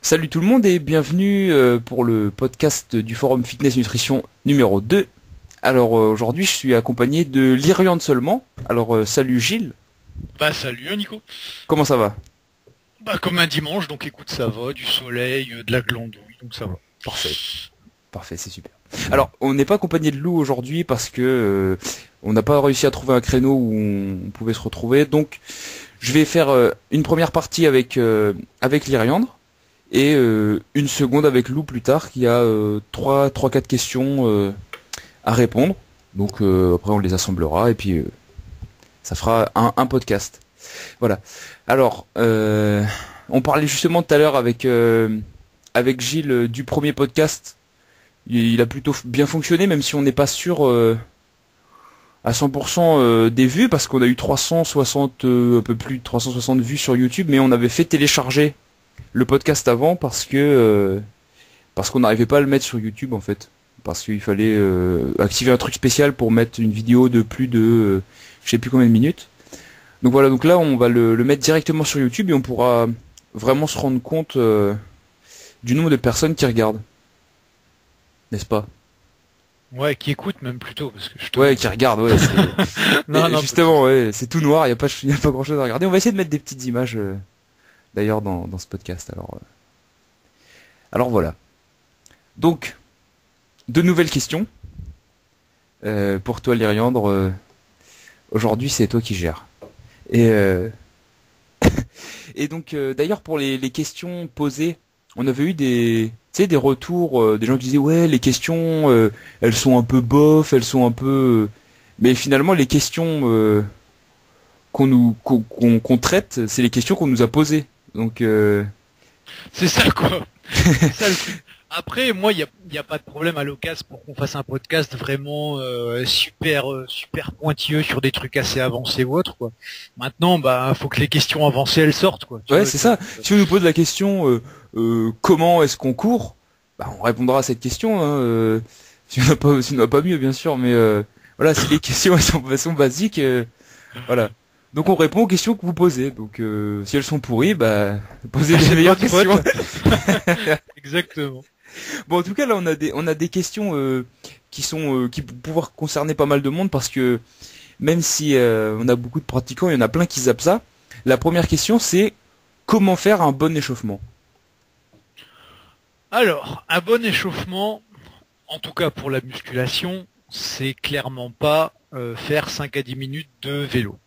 Salut tout le monde et bienvenue pour le podcast du Forum Fitness Nutrition numéro 2. Alors aujourd'hui je suis accompagné de l'Irlande seulement. Alors salut Gilles. Bah salut Nico. Comment ça va? Bah comme un dimanche, donc écoute ça va, du soleil, de la glandouille, donc ça va. Parfait. Parfait, c'est super. Alors on n'est pas accompagné de Lou aujourd'hui parce que on n'a pas réussi à trouver un créneau où on pouvait se retrouver. Donc je vais faire une première partie avec l'Irlande. Et une seconde avec Lou plus tard qui a 3-4 questions à répondre. Donc après on les assemblera et puis ça fera un podcast. Voilà. Alors on parlait justement tout à l'heure avec Gilles du premier podcast. Il a plutôt bien fonctionné même si on n'est pas sûr à 100% des vues parce qu'on a eu 360 un peu plus de 360 vues sur YouTube, mais on avait fait télécharger le podcast avant parce qu'on n'arrivait pas à le mettre sur YouTube en fait, parce qu'il fallait activer un truc spécial pour mettre une vidéo de plus de je sais plus combien de minutes. Donc voilà, donc là on va le mettre directement sur YouTube et on pourra vraiment se rendre compte du nombre de personnes qui regardent, n'est-ce pas? Ouais, qui écoute même plutôt parce que Ouais, qui regardent, ouais. non, justement, ouais, c'est tout noir, y a pas grand chose à regarder. On va essayer de mettre des petites images d'ailleurs dans ce podcast. Alors voilà. Donc, de nouvelles questions. Pour toi, Lyriandre, aujourd'hui, c'est toi qui gères. Et, et donc, d'ailleurs, pour les questions posées, on avait eu des retours, des gens qui disaient, ouais, les questions, elles sont un peu bof, elles sont un peu... Mais finalement, les questions qu'on traite, c'est les questions qu'on nous a posées. Donc, c'est ça quoi. C'est ça le truc. Après, moi, il y a pas de problème à l'occasion pour qu'on fasse un podcast vraiment super pointilleux sur des trucs assez avancés ou autre quoi. Maintenant, bah, faut que les questions avancées elles sortent quoi. Ouais, c'est ça. Si on nous pose la question comment est-ce qu'on court, bah on répondra à cette question. Hein, si on n'a pas mieux bien sûr, mais voilà, si les questions elles sont de façon basique, voilà. Donc on répond aux questions que vous posez. Donc si elles sont pourries, bah posez les meilleures questions. Exactement. Bon, en tout cas là on a des questions qui vont pouvoir concerner pas mal de monde parce que même si on a beaucoup de pratiquants, il y en a plein qui zappent ça. La première question c'est comment faire un bon échauffement? Alors, un bon échauffement, en tout cas pour la musculation, c'est clairement pas faire 5 à 10 minutes de vélo.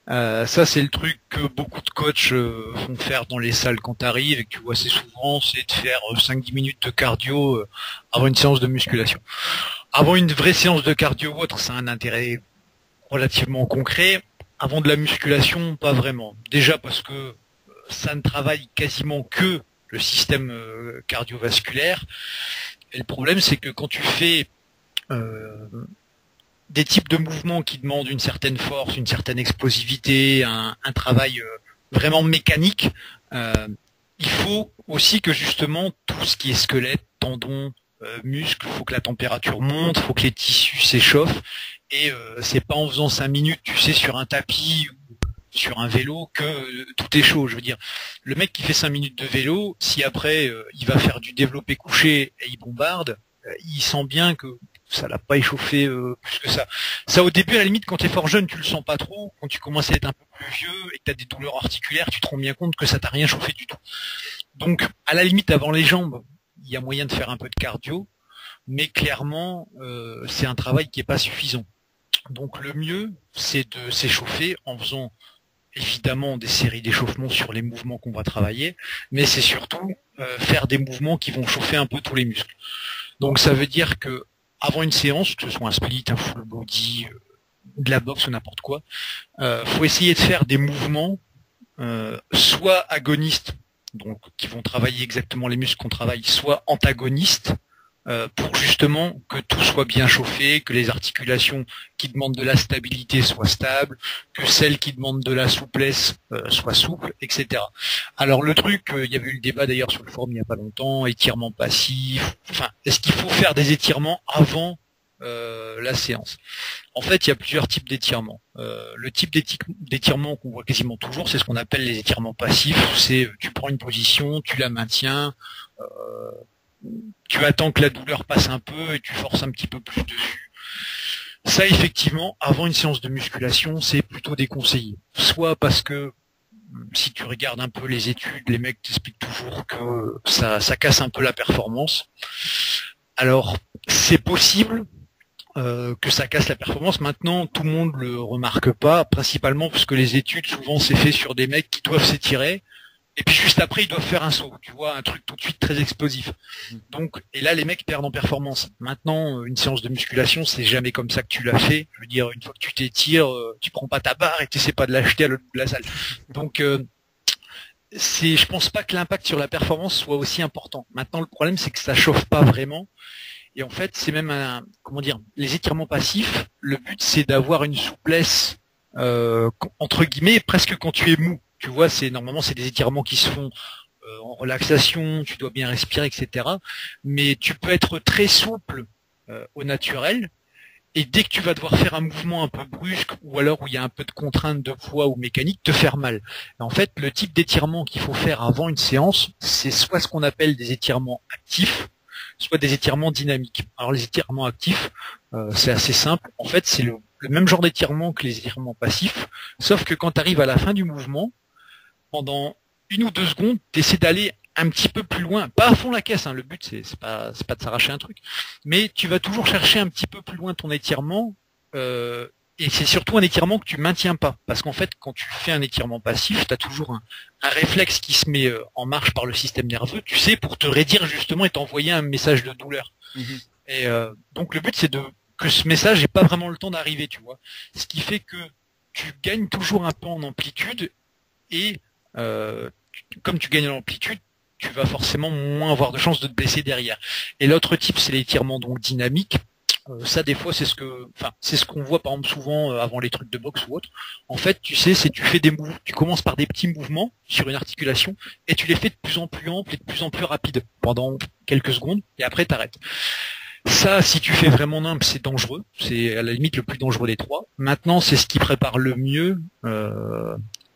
Ça c'est le truc que beaucoup de coachs font faire dans les salles quand t'arrives et que tu vois assez souvent, c'est de faire 5-10 minutes de cardio avant une séance de musculation. Avant une vraie séance de cardio ou autre, ça a un intérêt relativement concret. Avant de la musculation, pas vraiment. Déjà parce que ça ne travaille quasiment que le système cardiovasculaire. Et le problème c'est que quand tu fais des types de mouvements qui demandent une certaine force, une certaine explosivité, un travail vraiment mécanique, il faut aussi que justement tout ce qui est squelette, tendons, muscles, faut que la température monte, faut que les tissus s'échauffent, et c'est pas en faisant 5 minutes, tu sais, sur un tapis ou sur un vélo que tout est chaud. Je veux dire, le mec qui fait 5 minutes de vélo, si après il va faire du développé couché et il bombarde, il sent bien que ça l'a pas échauffé plus que ça. Ça au début à la limite quand t'es fort jeune tu le sens pas trop, quand tu commences à être un peu plus vieux et que t'as des douleurs articulaires tu te rends bien compte que ça t'a rien chauffé du tout. Donc à la limite avant les jambes il y a moyen de faire un peu de cardio, mais clairement c'est un travail qui est pas suffisant. Donc le mieux c'est de s'échauffer en faisant évidemment des séries d'échauffement sur les mouvements qu'on va travailler, mais c'est surtout faire des mouvements qui vont chauffer un peu tous les muscles. Donc ça veut dire que avant une séance, que ce soit un split, un full body, de la boxe ou n'importe quoi, faut essayer de faire des mouvements soit agonistes, donc qui vont travailler exactement les muscles qu'on travaille, soit antagonistes, pour justement que tout soit bien chauffé, que les articulations qui demandent de la stabilité soient stables, que celles qui demandent de la souplesse soient souples, etc. Alors le truc, il y avait eu le débat d'ailleurs sur le forum il n'y a pas longtemps, étirement passif, enfin, est-ce qu'il faut faire des étirements avant la séance. En fait, il y a plusieurs types d'étirements. Le type d'étirement qu'on voit quasiment toujours, c'est ce qu'on appelle les étirements passifs. C'est tu prends une position, tu la maintiens, tu attends que la douleur passe un peu et tu forces un petit peu plus dessus. Ça, effectivement, avant une séance de musculation, c'est plutôt déconseillé. Soit parce que si tu regardes un peu les études, les mecs t'expliquent toujours que ça casse un peu la performance. Alors, c'est possible que ça casse la performance. Maintenant, tout le monde le remarque pas, principalement parce que les études, souvent, c'est fait sur des mecs qui doivent s'étirer, et puis juste après, ils doivent faire un saut, tu vois, un truc tout de suite très explosif. Donc, et là, les mecs perdent en performance. Maintenant, une séance de musculation, c'est jamais comme ça que tu l'as fait. Je veux dire, une fois que tu t'étires, tu prends pas ta barre et tu essaies pas de l'acheter à l'autre bout de la salle. Donc, je pense pas que l'impact sur la performance soit aussi important. Maintenant, le problème, c'est que ça chauffe pas vraiment. Et en fait, c'est même les étirements passifs, le but, c'est d'avoir une souplesse, entre guillemets, presque quand tu es mou. Tu vois, normalement, c'est des étirements qui se font en relaxation, tu dois bien respirer, etc. Mais tu peux être très souple au naturel, et dès que tu vas devoir faire un mouvement un peu brusque, ou alors où il y a un peu de contrainte de poids ou mécanique, te faire mal. Et en fait, le type d'étirement qu'il faut faire avant une séance, c'est soit ce qu'on appelle des étirements actifs, soit des étirements dynamiques. Alors les étirements actifs, c'est assez simple. En fait, c'est le même genre d'étirement que les étirements passifs, sauf que quand tu arrives à la fin du mouvement, pendant 1 ou 2 secondes, tu essaies d'aller un petit peu plus loin, pas à fond la caisse, hein, le but c'est pas de s'arracher un truc, mais tu vas toujours chercher un petit peu plus loin ton étirement, et c'est surtout un étirement que tu maintiens pas, parce qu'en fait quand tu fais un étirement passif, tu as toujours un réflexe qui se met en marche par le système nerveux, tu sais, pour te raidir justement et t'envoyer un message de douleur. Et donc le but c'est que ce message n'ait pas vraiment le temps d'arriver, tu vois, ce qui fait que tu gagnes toujours un peu en amplitude, et comme tu gagnes en amplitude, tu vas forcément moins avoir de chances de te blesser derrière. Et l'autre type, c'est l'étirement donc dynamique. Ça, des fois, c'est ce qu'on voit par exemple souvent avant les trucs de boxe ou autre. En fait, tu sais, tu fais tu commences par des petits mouvements sur une articulation et tu les fais de plus en plus amples et de plus en plus rapides pendant quelques secondes et après t'arrêtes. Ça, si tu fais vraiment nimble, c'est dangereux. C'est à la limite le plus dangereux des trois. Maintenant, c'est ce qui prépare le mieux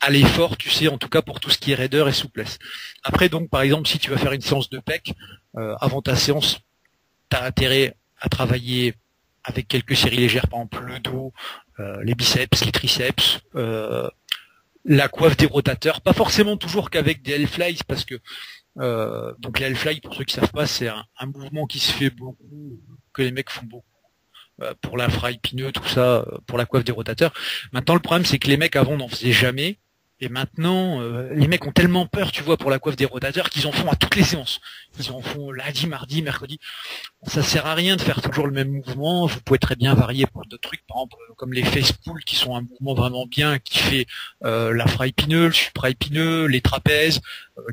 à l'effort, tu sais, en tout cas pour tout ce qui est raideur et souplesse. Après, donc, par exemple, si tu vas faire une séance de pec, avant ta séance, tu as intérêt à travailler avec quelques séries légères, par exemple le dos, les biceps, les triceps, la coiffe des rotateurs, pas forcément toujours qu'avec des L-flies, parce que donc les L-fly, pour ceux qui savent pas, c'est un mouvement qui se fait beaucoup, que les mecs font beaucoup. Pour la fry pineux, tout ça, pour la coiffe des rotateurs. Maintenant, le problème, c'est que les mecs avant n'en faisaient jamais. Et maintenant, les mecs ont tellement peur, tu vois, pour la coiffe des rotateurs, qu'ils en font à toutes les séances. Ils en font lundi, mardi, mercredi. Ça sert à rien de faire toujours le même mouvement. Vous pouvez très bien varier pour d'autres trucs, par exemple, comme les face pulls, qui sont un mouvement vraiment bien, qui fait la fry pineux, le supra pineux, les trapèzes,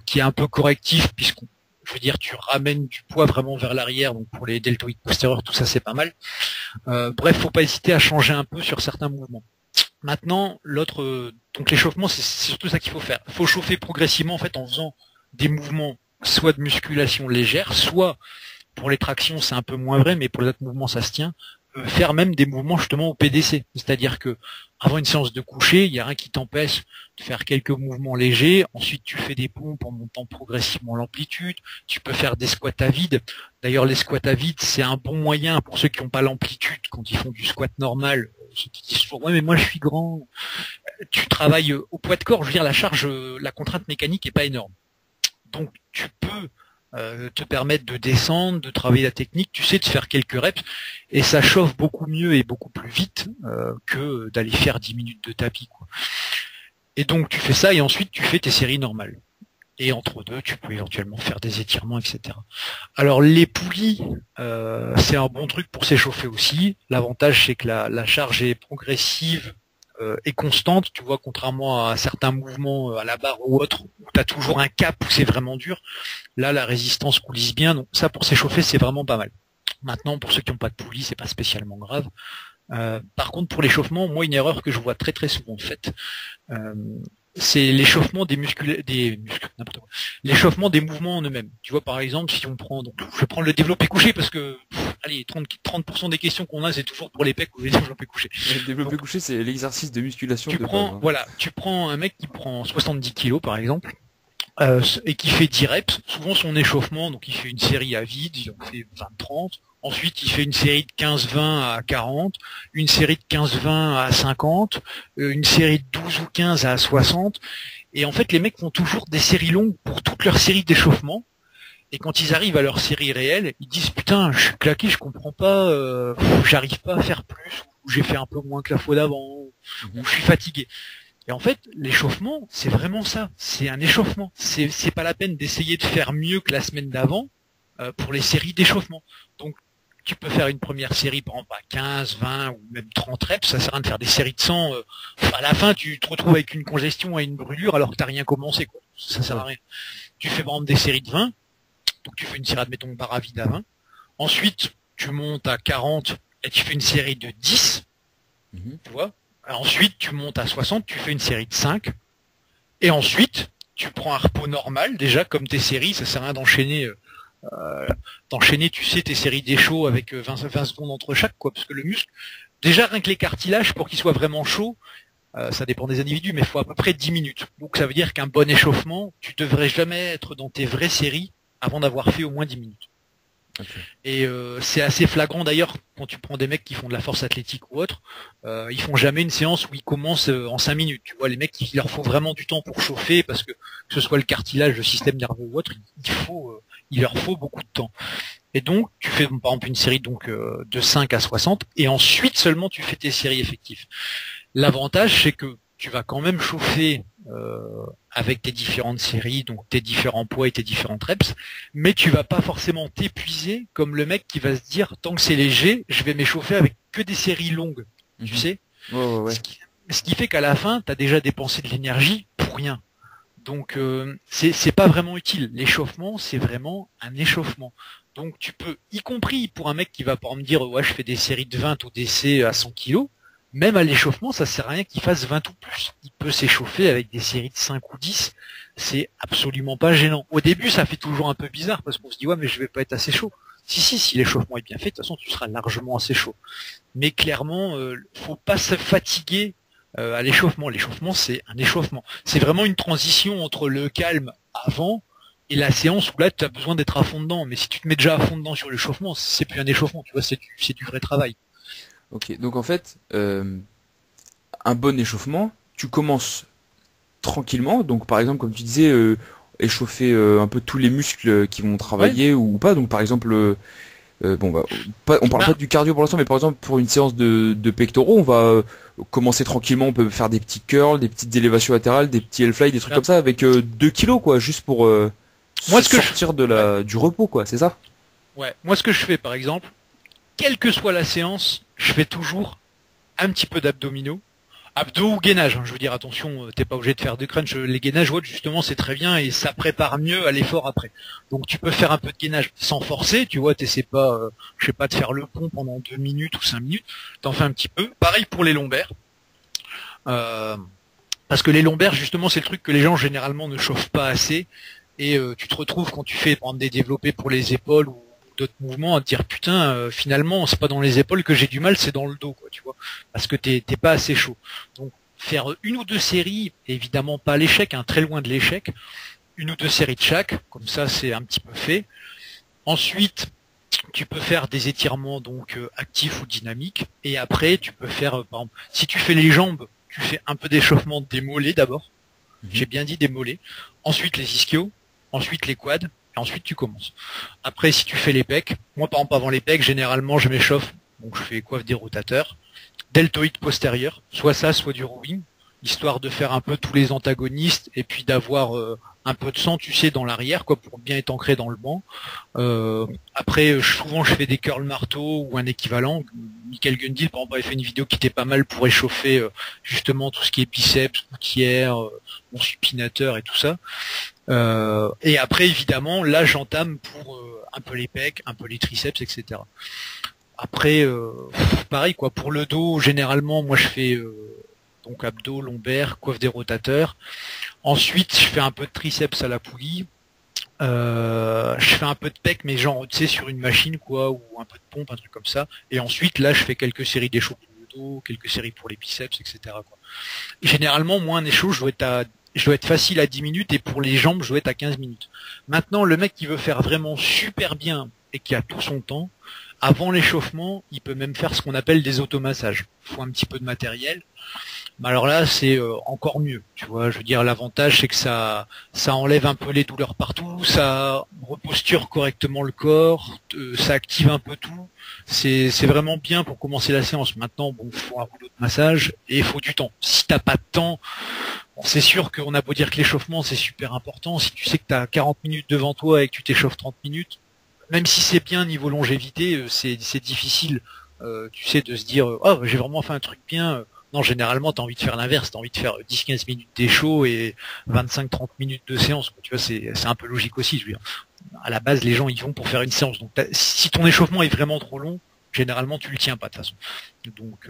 qui est un peu correctif, je veux dire, tu ramènes du poids vraiment vers l'arrière, donc pour les deltoïdes postérieurs, tout ça c'est pas mal. Bref, faut pas hésiter à changer un peu sur certains mouvements. Maintenant, donc l'échauffement, c'est surtout ça qu'il faut faire. Il faut chauffer progressivement en fait en faisant des mouvements soit de musculation légère, soit pour les tractions c'est un peu moins vrai, mais pour les autres mouvements ça se tient. Faire même des mouvements justement au PDC, c'est-à-dire que avant une séance de coucher, il y a rien qui t'empêche de faire quelques mouvements légers, ensuite tu fais des pompes en montant progressivement l'amplitude, tu peux faire des squats à vide. D'ailleurs les squats à vide, c'est un bon moyen pour ceux qui n'ont pas l'amplitude quand ils font du squat normal, ceux qui disent toujours ouais mais moi je suis grand. Tu travailles au poids de corps, je veux dire la contrainte mécanique est pas énorme. Donc tu peux te permettre de descendre, de travailler la technique, tu sais, de faire quelques reps, et ça chauffe beaucoup mieux et beaucoup plus vite que d'aller faire 10 minutes de tapis, quoi. Et donc tu fais ça, et ensuite tu fais tes séries normales. Et entre deux, tu peux éventuellement faire des étirements, etc. Alors les poulies, c'est un bon truc pour s'échauffer aussi. L'avantage, c'est que la charge est progressive et constante, tu vois, contrairement à certains mouvements à la barre ou autre, où tu as toujours un cap où c'est vraiment dur. Là, la résistance coulisse bien, donc ça, pour s'échauffer, c'est vraiment pas mal. Maintenant, pour ceux qui n'ont pas de poulie, c'est pas spécialement grave. Par contre, pour l'échauffement, moi, une erreur que je vois très très souvent faite, c'est l'échauffement l'échauffement des mouvements en eux-mêmes. Tu vois, par exemple, si on prend, donc, je vais prendre le développé couché parce que allez, 30% des questions qu'on a, c'est toujours pour les pecs ou les développés couchés. Le développé couché, c'est l'exercice de musculation. Voilà, tu prends un mec qui prend 70 kilos par exemple, et qui fait 10 reps, souvent son échauffement, donc il fait une série à vide, il en fait 20-30, ensuite il fait une série de 15-20 à 40, une série de 15-20 à 50, une série de 12 ou 15 à 60, et en fait les mecs font toujours des séries longues pour toute leur série d'échauffement, et quand ils arrivent à leur série réelle, ils disent putain, je suis claqué, je comprends pas, j'arrive pas à faire plus, ou j'ai fait un peu moins que la fois d'avant, ou je suis fatigué. Et en fait, l'échauffement, c'est vraiment ça. C'est un échauffement. C'est pas la peine d'essayer de faire mieux que la semaine d'avant pour les séries d'échauffement. Donc, tu peux faire une première série, par exemple, à 15, 20 ou même 30 reps. Ça sert à rien de faire des séries de 100. À la fin, tu te retrouves avec une congestion et une brûlure alors que t'as rien commencé, quoi. Ça sert à rien. Tu fais, par exemple, des séries de 20. Donc, tu fais une série, admettons, barre à vide à 20. Ensuite, tu montes à 40 et tu fais une série de 10. Tu vois? Ensuite, tu montes à 60, tu fais une série de 5. Et ensuite, tu prends un repos normal. Déjà, comme tes séries, ça sert à rien d'enchaîner, tu sais, tes séries d'échaud avec 20 secondes entre chaque, quoi. Parce que le muscle, déjà, rien que les cartilages, pour qu'ils soient vraiment chauds, ça dépend des individus, mais il faut à peu près 10 minutes. Donc ça veut dire qu'un bon échauffement, tu devrais jamais être dans tes vraies séries avant d'avoir fait au moins 10 minutes. Okay. Et c'est assez flagrant d'ailleurs quand tu prends des mecs qui font de la force athlétique ou autre, ils font jamais une séance où ils commencent en 5 minutes. Tu vois, les mecs, il leur faut vraiment du temps pour chauffer parce que ce soit le cartilage, le système nerveux ou autre, il leur faut beaucoup de temps. Et donc tu fais par exemple une série donc de 5 à 60 et ensuite seulement tu fais tes séries effectives. L'avantage c'est que tu vas quand même chauffer avec tes différentes séries, donc tes différents poids et tes différentes reps, mais tu vas pas forcément t'épuiser comme le mec qui va se dire tant que c'est léger, je vais m'échauffer avec que des séries longues, tu sais. Ouais. Ce qui fait qu'à la fin, tu as déjà dépensé de l'énergie pour rien. Donc c'est pas vraiment utile. L'échauffement, c'est vraiment un échauffement. Donc tu peux, y compris pour un mec qui va par exemple dire ouais je fais des séries de 20 au DC à 100 kilos, même à l'échauffement, ça sert à rien qu'il fasse 20 ou plus. Il peut s'échauffer avec des séries de 5 ou 10. C'est absolument pas gênant. Au début, ça fait toujours un peu bizarre parce qu'on se dit, ouais, mais je vais pas être assez chaud. Si l'échauffement est bien fait, de toute façon, tu seras largement assez chaud. Mais clairement, faut pas se fatiguer à l'échauffement. L'échauffement, c'est un échauffement. C'est vraiment une transition entre le calme avant et la séance où là, tu as besoin d'être à fond dedans. Mais si tu te mets déjà à fond dedans sur l'échauffement, c'est plus un échauffement. Tu vois, c'est du vrai travail. Ok, donc en fait, un bon échauffement, tu commences tranquillement, donc par exemple, comme tu disais, échauffer un peu tous les muscles qui vont travailler ou pas, donc par exemple, on parle pas du cardio pour l'instant, mais par exemple, pour une séance de pectoraux, on va commencer tranquillement, on peut faire des petits curls, des petites élévations latérales, des petits L-fly, des trucs comme ça, avec 2 kilos, quoi, juste pour sortir du repos, quoi, c'est ça? Ouais, moi ce que je fais par exemple, quelle que soit la séance, je fais toujours un petit peu d'abdominaux. Abdos ou gainage, hein, je veux dire, attention, t'es pas obligé de faire de crunch. Les gainages, justement, c'est très bien et ça prépare mieux à l'effort après. Donc tu peux faire un peu de gainage sans forcer, tu vois, t'essaies pas, je sais pas, de faire le pont pendant 2 minutes ou 5 minutes, t'en fais un petit peu. Pareil pour les lombaires. Parce que les lombaires, justement, c'est le truc que les gens généralement ne chauffent pas assez. Et tu te retrouves quand tu fais, par exemple, des développés pour les épaules ou d'autres mouvements à te dire putain finalement c'est pas dans les épaules que j'ai du mal, c'est dans le dos, quoi, tu vois, parce que t'es pas assez chaud. Donc faire une ou deux séries, évidemment pas l'échec, hein, très loin de l'échec, une ou deux séries de chaque, comme ça c'est un petit peu fait. Ensuite tu peux faire des étirements donc actifs ou dynamiques, et après tu peux faire par exemple, si tu fais les jambes, tu fais un peu d'échauffement des mollets d'abord, j'ai bien dit des mollets, ensuite les ischios, ensuite les quads, et ensuite tu commences. Après, si tu fais les pecs, moi par exemple avant les pecs, généralement je m'échauffe, donc je fais coiffe des rotateurs, deltoïde postérieur, soit ça, soit du rowing, histoire de faire un peu tous les antagonistes, et puis d'avoir un peu de sang, tu sais, dans l'arrière, quoi, pour bien être ancré dans le banc. Après, souvent je fais des curls marteau ou un équivalent. Michael Gundil, par exemple, avait fait une vidéo qui était pas mal pour échauffer justement tout ce qui est biceps, gouttière, mon supinateur et tout ça. Et après, évidemment, là, j'entame pour un peu les pecs, un peu les triceps, etc. Après, pareil, quoi. Pour le dos, généralement, moi, je fais donc abdos, lombaires, coiffe des rotateurs. Ensuite, je fais un peu de triceps à la poulie. Je fais un peu de pec, mais genre, tu sais, sur une machine, quoi, ou un peu de pompe, un truc comme ça. Et ensuite, là, je fais quelques séries d'échauffement de dos, quelques séries pour les biceps, etc., quoi. Et généralement, moi, un échaud, je dois être facile à 10 minutes, et pour les jambes, je dois être à 15 minutes. Maintenant, le mec qui veut faire vraiment super bien, et qui a tout son temps, avant l'échauffement, il peut même faire ce qu'on appelle des automassages. Il faut un petit peu de matériel. Mais alors là, c'est encore mieux. Tu vois, je veux dire, l'avantage, c'est que ça enlève un peu les douleurs partout, ça reposture correctement le corps, ça active un peu tout. C'est vraiment bien pour commencer la séance. Maintenant, bon, faut un rouleau de massage et il faut du temps. Si t'as pas de temps, bon, c'est sûr qu'on a beau dire que l'échauffement, c'est super important. Si tu sais que t'as 40 minutes devant toi et que tu t'échauffes 30 minutes, même si c'est bien niveau longévité, c'est difficile, tu sais, de se dire, oh, j'ai vraiment fait un truc bien. Non, généralement, t'as envie de faire l'inverse, t'as envie de faire 10-15 minutes d'échaud et 25-30 minutes de séance. Tu vois, c'est un peu logique aussi. Je veux dire, à la base, les gens ils vont pour faire une séance. Donc, si ton échauffement est vraiment trop long, généralement, tu le tiens pas de toute façon. Donc,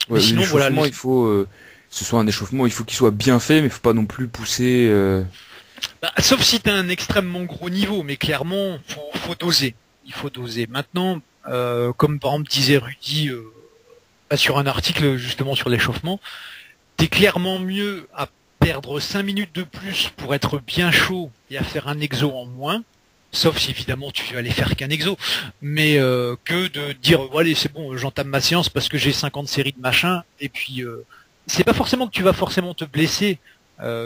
Ouais, sinon, voilà. il faut, ce soit un échauffement, il faut qu'il soit bien fait, mais il faut pas non plus pousser. Bah, sauf si t'as un extrêmement gros niveau, mais clairement, faut doser. Il faut doser. Maintenant, comme par exemple disait Rudy. Sur un article justement sur l'échauffement, t'es clairement mieux à perdre 5 minutes de plus pour être bien chaud et à faire un exo en moins, sauf si évidemment tu vas aller faire qu'un exo, mais que de dire allez c'est bon, j'entame ma séance parce que j'ai 50 séries de machin, et puis c'est pas forcément que tu vas forcément te blesser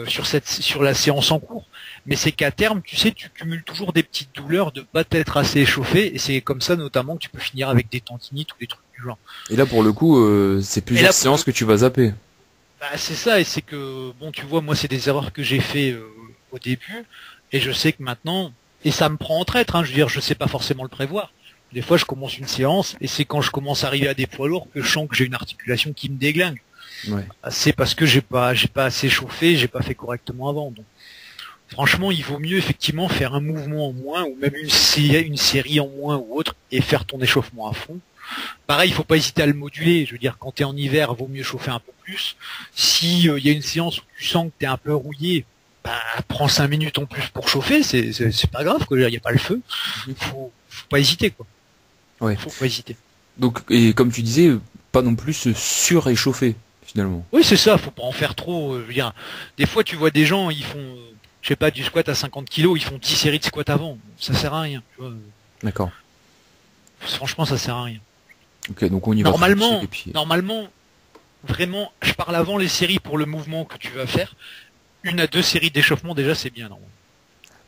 sur la séance en cours, mais c'est qu'à terme, tu sais, tu cumules toujours des petites douleurs de pas t'être assez échauffé, et c'est comme ça notamment que tu peux finir avec des tendinites ou des trucs du genre. Et là pour le coup, c'est plusieurs séances que tu vas zapper. Bah, c'est ça, et c'est que bon, tu vois, moi c'est des erreurs que j'ai fait au début, et je sais que maintenant, et ça me prend en traître, hein, je veux dire, je sais pas forcément le prévoir. Des fois, je commence une séance, et c'est quand je commence à arriver à des poids lourds que je sens que j'ai une articulation qui me déglingue. Ouais. C'est parce que j'ai pas assez chauffé, j'ai pas fait correctement avant. Donc, franchement, il vaut mieux effectivement faire un mouvement en moins, ou même une série en moins ou autre, et faire ton échauffement à fond. Pareil, il faut pas hésiter à le moduler. Je veux dire, quand t'es en hiver, vaut mieux chauffer un peu plus. Si y a une séance où tu sens que t'es un peu rouillé, bah, prends 5 minutes en plus pour chauffer. C'est pas grave, quoi. Il y a pas le feu. Faut pas hésiter, quoi. Ouais. Faut pas hésiter. Donc, et comme tu disais, pas non plus se suréchauffer finalement. Oui, c'est ça. Faut pas en faire trop. Je veux dire, des fois, tu vois des gens, ils font, je sais pas, du squat à 50 kilos, ils font 10 séries de squat avant. Ça sert à rien. Tu vois. D'accord. Franchement, ça sert à rien. Ok, donc on y va. Normalement, vraiment, je parle avant les séries pour le mouvement que tu vas faire. 1 à 2 séries d'échauffement, déjà, c'est bien, normalement.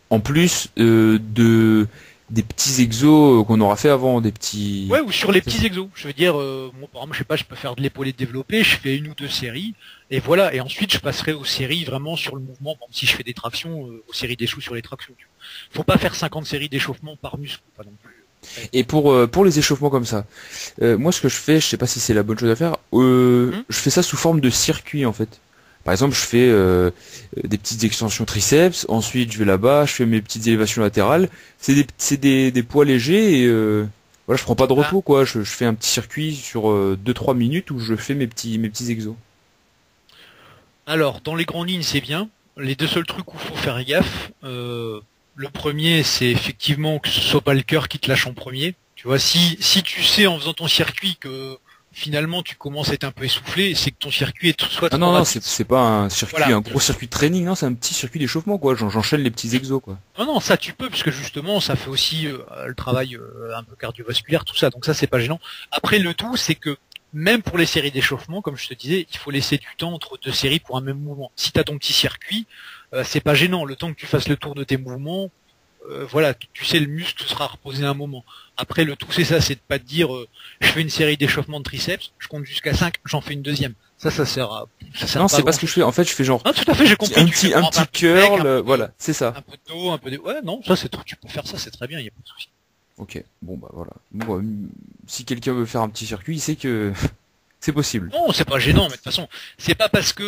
En plus des petits exos qu'on aura fait avant, des petits... Ouais, ou sur les petits exos. Je veux dire, moi, par exemple, je sais pas, je peux faire de l'épaulé développé, je fais 1 ou 2 séries, et voilà. Et ensuite, je passerai aux séries vraiment sur le mouvement. Par exemple, si je fais des tractions, aux séries d'échauffement sur les tractions. Faut pas faire 50 séries d'échauffement par muscle, pas non plus. Et pour les échauffements comme ça, moi ce que je fais, je sais pas si c'est la bonne chose à faire, je fais ça sous forme de circuit en fait. Par exemple, je fais des petites extensions triceps, ensuite je vais là-bas, je fais mes petites élévations latérales. C'est des poids légers et voilà, je prends pas de repos quoi. Je fais un petit circuit sur 2-3 minutes où je fais mes petits exos. Alors, dans les grandes lignes, c'est bien. Les 2 seuls trucs où faut faire gaffe, le premier, c'est effectivement que ce soit pas le cœur qui te lâche en premier. Tu vois, si tu sais en faisant ton circuit que finalement tu commences à être un peu essoufflé, c'est que ton circuit est soit trop rapide. C'est pas un circuit, un gros circuit de training, non, c'est un petit circuit d'échauffement quoi. J'enchaîne les petits exos quoi. Non, ça tu peux, parce que justement ça fait aussi le travail un peu cardiovasculaire, tout ça. Donc ça c'est pas gênant. Après le tout, c'est que même pour les séries d'échauffement, comme je te disais, il faut laisser du temps entre 2 séries pour un même mouvement. Si tu as ton petit circuit, c'est pas gênant. Le temps que tu fasses le tour de tes mouvements, voilà, tu sais, le muscle sera reposé un moment. Après, le tout, c'est ça, c'est de pas te dire, je fais une série d'échauffement de triceps, je compte jusqu'à 5, j'en fais une deuxième. Ça sert à... non, c'est pas ce que je fais. En fait, je fais genre... Ah, tout à fait, j'ai compris. Un petit curl, voilà, c'est ça. Un peu de dos, un peu de... Ouais, non, ça, tu peux faire ça, c'est très bien, y a pas de souci. Ok, bon bah voilà. Bon, si quelqu'un veut faire un petit circuit, il sait que c'est possible. Non, c'est pas gênant, mais de toute façon, c'est pas parce que,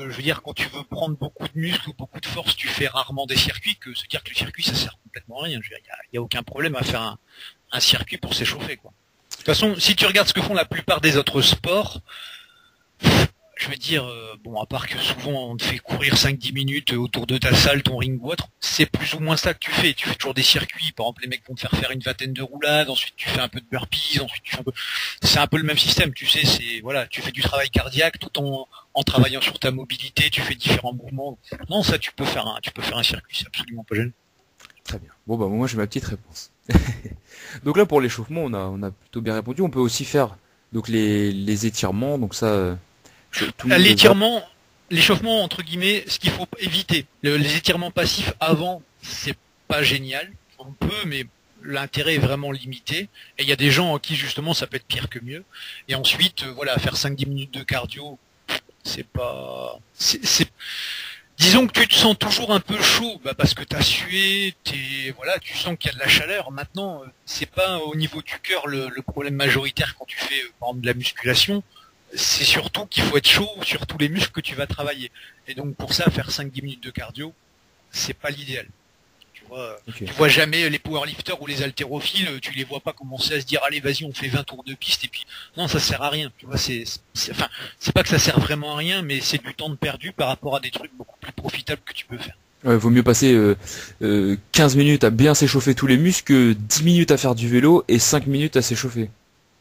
je veux dire, quand tu veux prendre beaucoup de muscles ou beaucoup de force, tu fais rarement des circuits, que se dire que le circuit, ça sert complètement à rien. Je veux dire, y a aucun problème à faire un circuit pour s'échauffer, quoi. De toute façon, si tu regardes ce que font la plupart des autres sports, je veux dire, bon, à part que souvent on te fait courir 5-10 minutes autour de ta salle, ton ring ou autre, c'est plus ou moins ça que tu fais. Tu fais toujours des circuits, par exemple les mecs vont te faire faire une vingtaine de roulades, ensuite tu fais un peu de burpees, ensuite tu fais un peu... C'est un peu le même système, tu sais, c'est voilà, tu fais du travail cardiaque tout en travaillant sur ta mobilité, tu fais différents mouvements. Non, ça tu peux faire un circuit, c'est absolument pas gênant. Très bien. Bon bah moi j'ai ma petite réponse. Donc là pour l'échauffement on a plutôt bien répondu. On peut aussi faire donc les étirements, donc ça l'étirement, l'échauffement entre guillemets, ce qu'il faut éviter. Les étirements passifs avant, c'est pas génial. On peut, mais l'intérêt est vraiment limité. Et il y a des gens en qui justement ça peut être pire que mieux. Et ensuite, voilà, faire 5-10 minutes de cardio, c'est pas... Disons que tu te sens toujours un peu chaud, bah parce que t'as sué, voilà, tu sens qu'il y a de la chaleur. Maintenant, c'est pas au niveau du cœur le problème majoritaire quand tu fais par exemple de la musculation. C'est surtout qu'il faut être chaud sur tous les muscles que tu vas travailler. Et donc pour ça, faire 5-10 minutes de cardio, c'est pas l'idéal. Tu vois jamais les powerlifters ou les haltérophiles, tu les vois pas commencer à se dire allez vas-y on fait 20 tours de piste et puis non ça sert à rien. Tu vois enfin c'est pas que ça sert vraiment à rien mais c'est du temps de perdu par rapport à des trucs beaucoup plus profitables que tu peux faire. Ouais, vaut mieux passer 15 minutes à bien s'échauffer tous les muscles que 10 minutes à faire du vélo et 5 minutes à s'échauffer.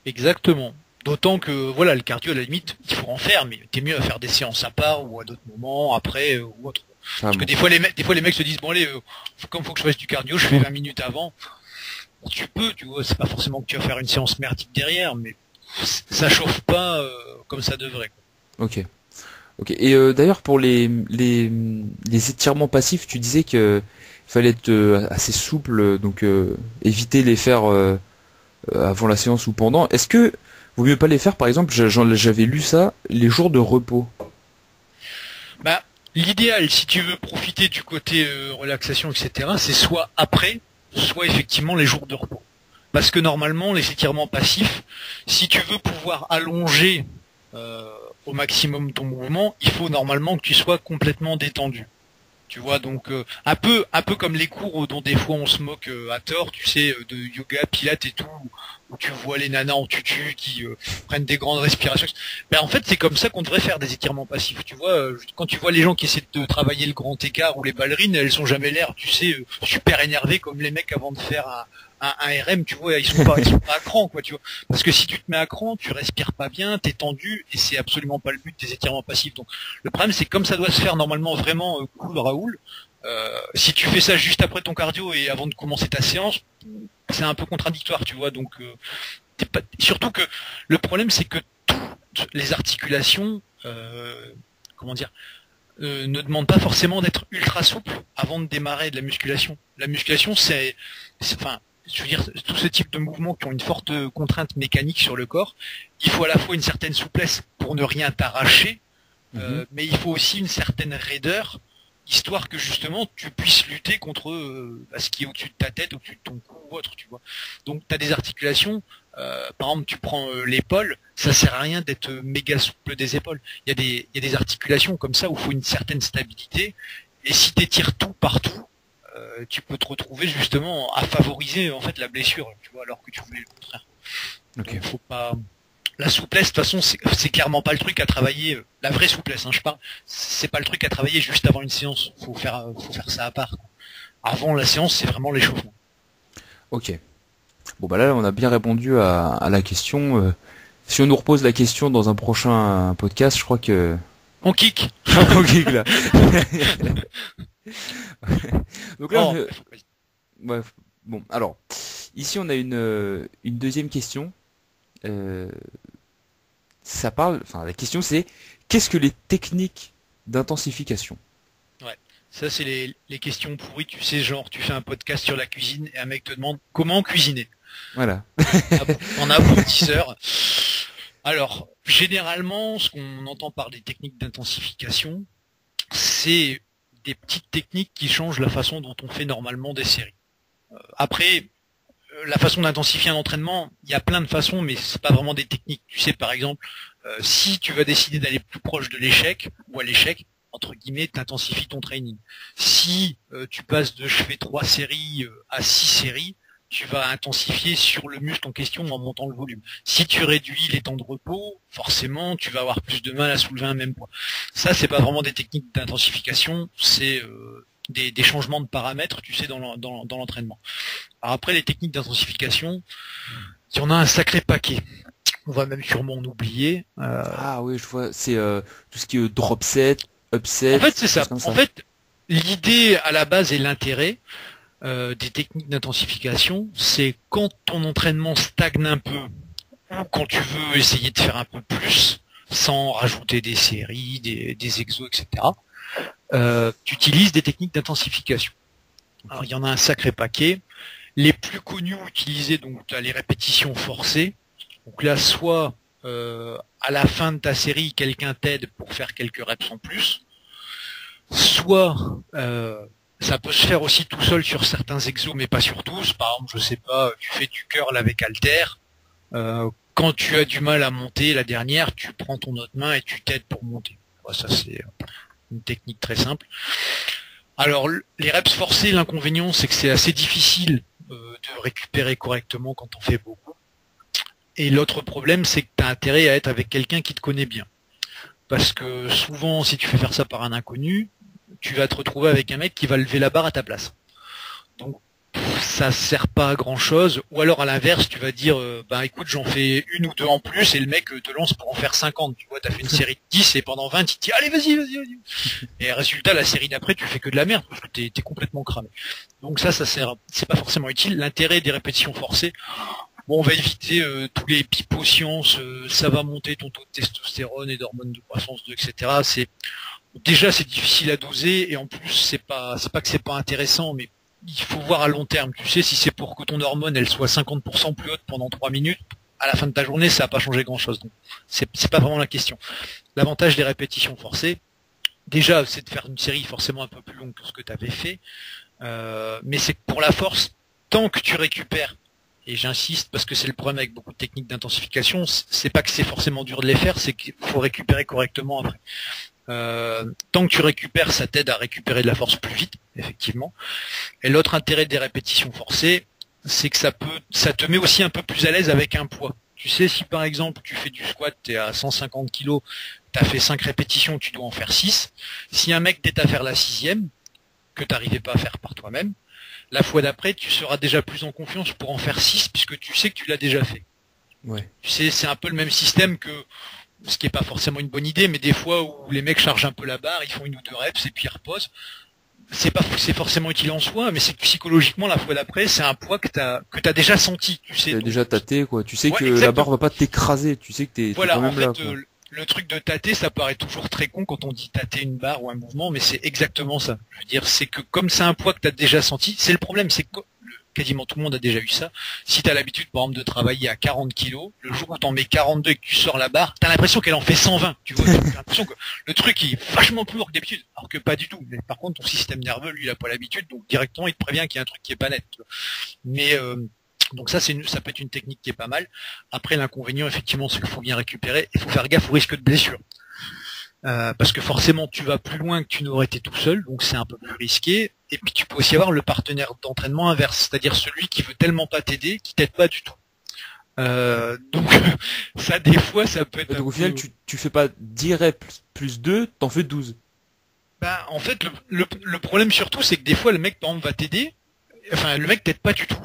Exactement. D'autant que voilà le cardio à la limite il faut en faire mais t'es mieux à faire des séances à part ou à d'autres moments après ou autre. Parce que des fois les mecs se disent bon allez comme faut que je fasse du cardio je fais 20 minutes avant. Bon, tu vois c'est pas forcément que tu vas faire une séance merdique derrière mais ça chauffe pas comme ça devrait quoi. Ok. Et d'ailleurs pour les étirements passifs tu disais que fallait être assez souple donc éviter les faire avant la séance ou pendant. Est-ce que vaut mieux pas les faire par exemple j'avais lu ça les jours de repos? Bah l'idéal, si tu veux profiter du côté relaxation, etc., c'est soit après, soit effectivement les jours de repos. Parce que normalement, les étirements passifs, si tu veux pouvoir allonger au maximum ton mouvement, il faut normalement que tu sois complètement détendu. Tu vois, donc un peu comme les cours dont des fois on se moque à tort, tu sais, de yoga, pilates et tout, où tu vois les nanas en tutu qui prennent des grandes respirations. Ben en fait c'est comme ça qu'on devrait faire des étirements passifs. Tu vois, quand tu vois les gens qui essaient de travailler le grand écart ou les ballerines, elles ont jamais l'air, tu sais, super énervées comme les mecs avant de faire un RM, tu vois, ils sont pas à cran, quoi, tu vois. Parce que si tu te mets à cran, tu respires pas bien, t'es tendu, et c'est absolument pas le but des étirements passifs. Donc, le problème, c'est que comme ça doit se faire normalement vraiment cool Raoul, si tu fais ça juste après ton cardio et avant de commencer ta séance, c'est un peu contradictoire, tu vois. Donc, surtout que le problème, c'est que toutes les articulations, comment dire, ne demandent pas forcément d'être ultra souple avant de démarrer de la musculation. La musculation, enfin, je veux dire, tous ces types de mouvements qui ont une forte contrainte mécanique sur le corps, il faut à la fois une certaine souplesse pour ne rien t'arracher, mais il faut aussi une certaine raideur, histoire que justement tu puisses lutter contre ce qui est au-dessus de ta tête, au-dessus de ton cou ou autre, tu vois. Donc tu as des articulations, par exemple tu prends l'épaule, ça sert à rien d'être méga souple des épaules. Il y a des articulations comme ça où il faut une certaine stabilité, et si tu étires tout partout, tu peux te retrouver justement à favoriser en fait la blessure, tu vois, alors que tu voulais le contraire. Donc, faut pas. La souplesse, de toute façon, c'est clairement pas le truc à travailler. La vraie souplesse, hein, je parle. C'est pas le truc à travailler juste avant une séance. Faut faire ça à part. Avant la séance, c'est vraiment l'échauffement. Ok. Bon bah là, on a bien répondu à la question. Si on nous repose la question dans un prochain podcast, je crois que on kick. On kick là. Donc là, ouais, bon, alors ici on a une deuxième question. Ça parle, enfin la question c'est qu'est-ce que les techniques d'intensification? Ouais, ça c'est les questions pourries, tu sais, genre tu fais un podcast sur la cuisine et un mec te demande comment cuisiner. Voilà. En apprentisseur. Alors, généralement, ce qu'on entend par des techniques d'intensification, c'est des petites techniques qui changent la façon dont on fait normalement des séries. Après, la façon d'intensifier un entraînement, il y a plein de façons, mais c'est pas vraiment des techniques. Tu sais, par exemple, si tu vas décider d'aller plus proche de l'échec, ou à l'échec, entre guillemets, t'intensifies ton training. Si tu passes de je fais 3 séries à 6 séries, tu vas intensifier sur le muscle en question en montant le volume. Si tu réduis les temps de repos, forcément, tu vas avoir plus de mal à soulever un même poids. Ça, c'est pas vraiment des techniques d'intensification, c'est des changements de paramètres, tu sais, dans l'entraînement. Alors après, les techniques d'intensification, il y en a un sacré paquet. On va même sûrement en oublier. Ah oui, je vois. C'est tout ce qui est drop set, upset. En fait, c'est ça. Comme ça. En fait, l'idée à la base et l'intérêt des techniques d'intensification, c'est quand ton entraînement stagne un peu, ou quand tu veux essayer de faire un peu plus, sans rajouter des séries, des exos, etc. Tu utilises des techniques d'intensification. Alors il y en a un sacré paquet. Les plus connus utilisés, donc tu as les répétitions forcées. Donc là, soit à la fin de ta série, quelqu'un t'aide pour faire quelques reps en plus, soit ça peut se faire aussi tout seul sur certains exos, mais pas sur tous. Par exemple, je sais pas, tu fais du curl avec halter. Quand tu as du mal à monter, la dernière, tu prends ton autre main et tu t'aides pour monter. Bon, ça c'est une technique très simple. Alors, les reps forcés, l'inconvénient, c'est que c'est assez difficile de récupérer correctement quand on fait beaucoup. Et l'autre problème, c'est que tu as intérêt à être avec quelqu'un qui te connaît bien. Parce que souvent, si tu fais faire ça par un inconnu, tu vas te retrouver avec un mec qui va lever la barre à ta place. Donc, ça sert pas à grand chose. Ou alors, à l'inverse, tu vas dire, bah écoute, j'en fais une ou deux en plus, et le mec te lance pour en faire 50. Tu vois, t'as fait une série de 10, et pendant 20, il te dit, allez, vas-y. Et résultat, la série d'après, tu fais que de la merde, parce que t'es complètement cramé. Donc ça sert, c'est pas forcément utile. L'intérêt des répétitions forcées, bon, on va éviter tous les pipeaux sciences, ça va monter ton taux de testostérone et d'hormones de croissance, etc. Déjà c'est difficile à doser, et en plus c'est pas que c'est pas intéressant, mais il faut voir à long terme. Tu sais, si c'est pour que ton hormone elle soit 50% plus haute pendant 3 minutes, à la fin de ta journée ça va pas changer grand chose. Donc c'est pas vraiment la question. L'avantage des répétitions forcées, déjà c'est de faire une série forcément un peu plus longue que ce que tu avais fait, mais c'est que pour la force, tant que tu récupères, et j'insiste parce que c'est le problème avec beaucoup de techniques d'intensification, c'est pas que c'est forcément dur de les faire, c'est qu'il faut récupérer correctement après. Tant que tu récupères, ça t'aide à récupérer de la force plus vite, effectivement. Et l'autre intérêt des répétitions forcées, c'est que ça te met aussi un peu plus à l'aise avec un poids. Tu sais, si par exemple tu fais du squat, t'es à 150 kg, t'as fait 5 répétitions, tu dois en faire 6. Si un mec t'aide à faire la 6e, que t'arrivais pas à faire par toi-même, la fois d'après, tu seras déjà plus en confiance pour en faire 6, puisque tu sais que tu l'as déjà fait. Ouais. Tu sais, c'est un peu le même système que, ce qui est pas forcément une bonne idée, mais des fois où les mecs chargent un peu la barre, ils font une ou deux reps et puis ils reposent. C'est forcément utile en soi, mais c'est que psychologiquement, la fois d'après, c'est un poids que t'as déjà senti, tu sais. T'as déjà tâté, quoi. Tu sais Ouais, que exactement. la barre va pas t'écraser. Tu sais que t'es Voilà, quand en même fait, là, quoi. le truc de tâter, ça paraît toujours très con quand on dit tâter une barre ou un mouvement, mais c'est exactement ça. Je veux dire, c'est que comme c'est un poids que t'as déjà senti, c'est le problème, c'est que quasiment tout le monde a déjà eu ça. Si t'as l'habitude, par exemple, de travailler à 40 kilos, le jour où t'en mets 42 et que tu sors la barre, t'as l'impression qu'elle en fait 120. Tu vois, t'as l'impression que le truc est vachement plus lourd que d'habitude, alors que pas du tout. Mais par contre, ton système nerveux, lui, il a pas l'habitude, donc directement, il te prévient qu'il y a un truc qui est pas net. Tu vois. Mais donc ça, ça peut être une technique qui est pas mal. Après, l'inconvénient, effectivement, c'est qu'il faut bien récupérer. Il faut faire gaffe au risque de blessure. Parce que forcément tu vas plus loin que tu n'aurais été tout seul, donc c'est un peu plus risqué. Et puis tu peux aussi avoir le partenaire d'entraînement inverse, c'est-à-dire celui qui veut tellement pas t'aider, qui t'aide pas du tout. Donc ça, des fois, ça peut être. Donc au final, tu fais pas 10 reps plus 2, t'en fais 12. Bah, en fait, le problème surtout, c'est que des fois le mec par exemple va t'aider, enfin le mec t'aide pas du tout.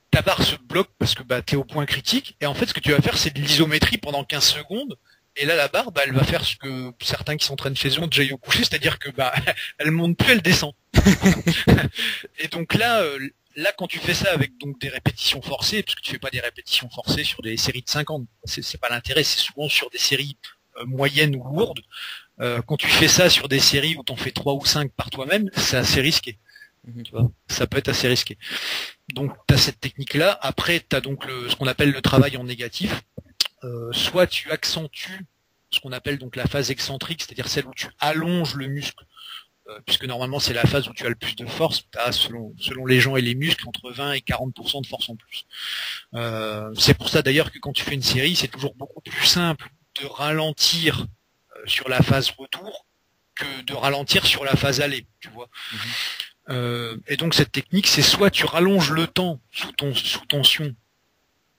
Ta barre se bloque parce que bah t'es au point critique, et en fait ce que tu vas faire, c'est de l'isométrie pendant 15 secondes. Et là, la barre, bah, elle va faire ce que certains qui s'entraînent chez eux ont déjà eu au coucher, c'est-à-dire que bah, elle monte plus, elle descend. Et donc là, quand tu fais ça avec donc des répétitions forcées, parce que tu fais pas des répétitions forcées sur des séries de 50, c'est pas l'intérêt, c'est souvent sur des séries moyennes ou lourdes. Quand tu fais ça sur des séries où t'en fais 3 ou 5 par toi-même, c'est assez risqué. Tu vois, ça peut être assez risqué. Donc t'as cette technique-là. Après, t'as donc ce qu'on appelle le travail en négatif. Soit tu accentues ce qu'on appelle donc la phase excentrique, c'est-à-dire celle où tu allonges le muscle, puisque normalement c'est la phase où tu as le plus de force, tu as selon les gens et les muscles entre 20 et 40% de force en plus. C'est pour ça d'ailleurs que quand tu fais une série, c'est toujours beaucoup plus simple de ralentir sur la phase retour que de ralentir sur la phase aller, tu vois. Et donc cette technique, c'est soit tu rallonges le temps sous tension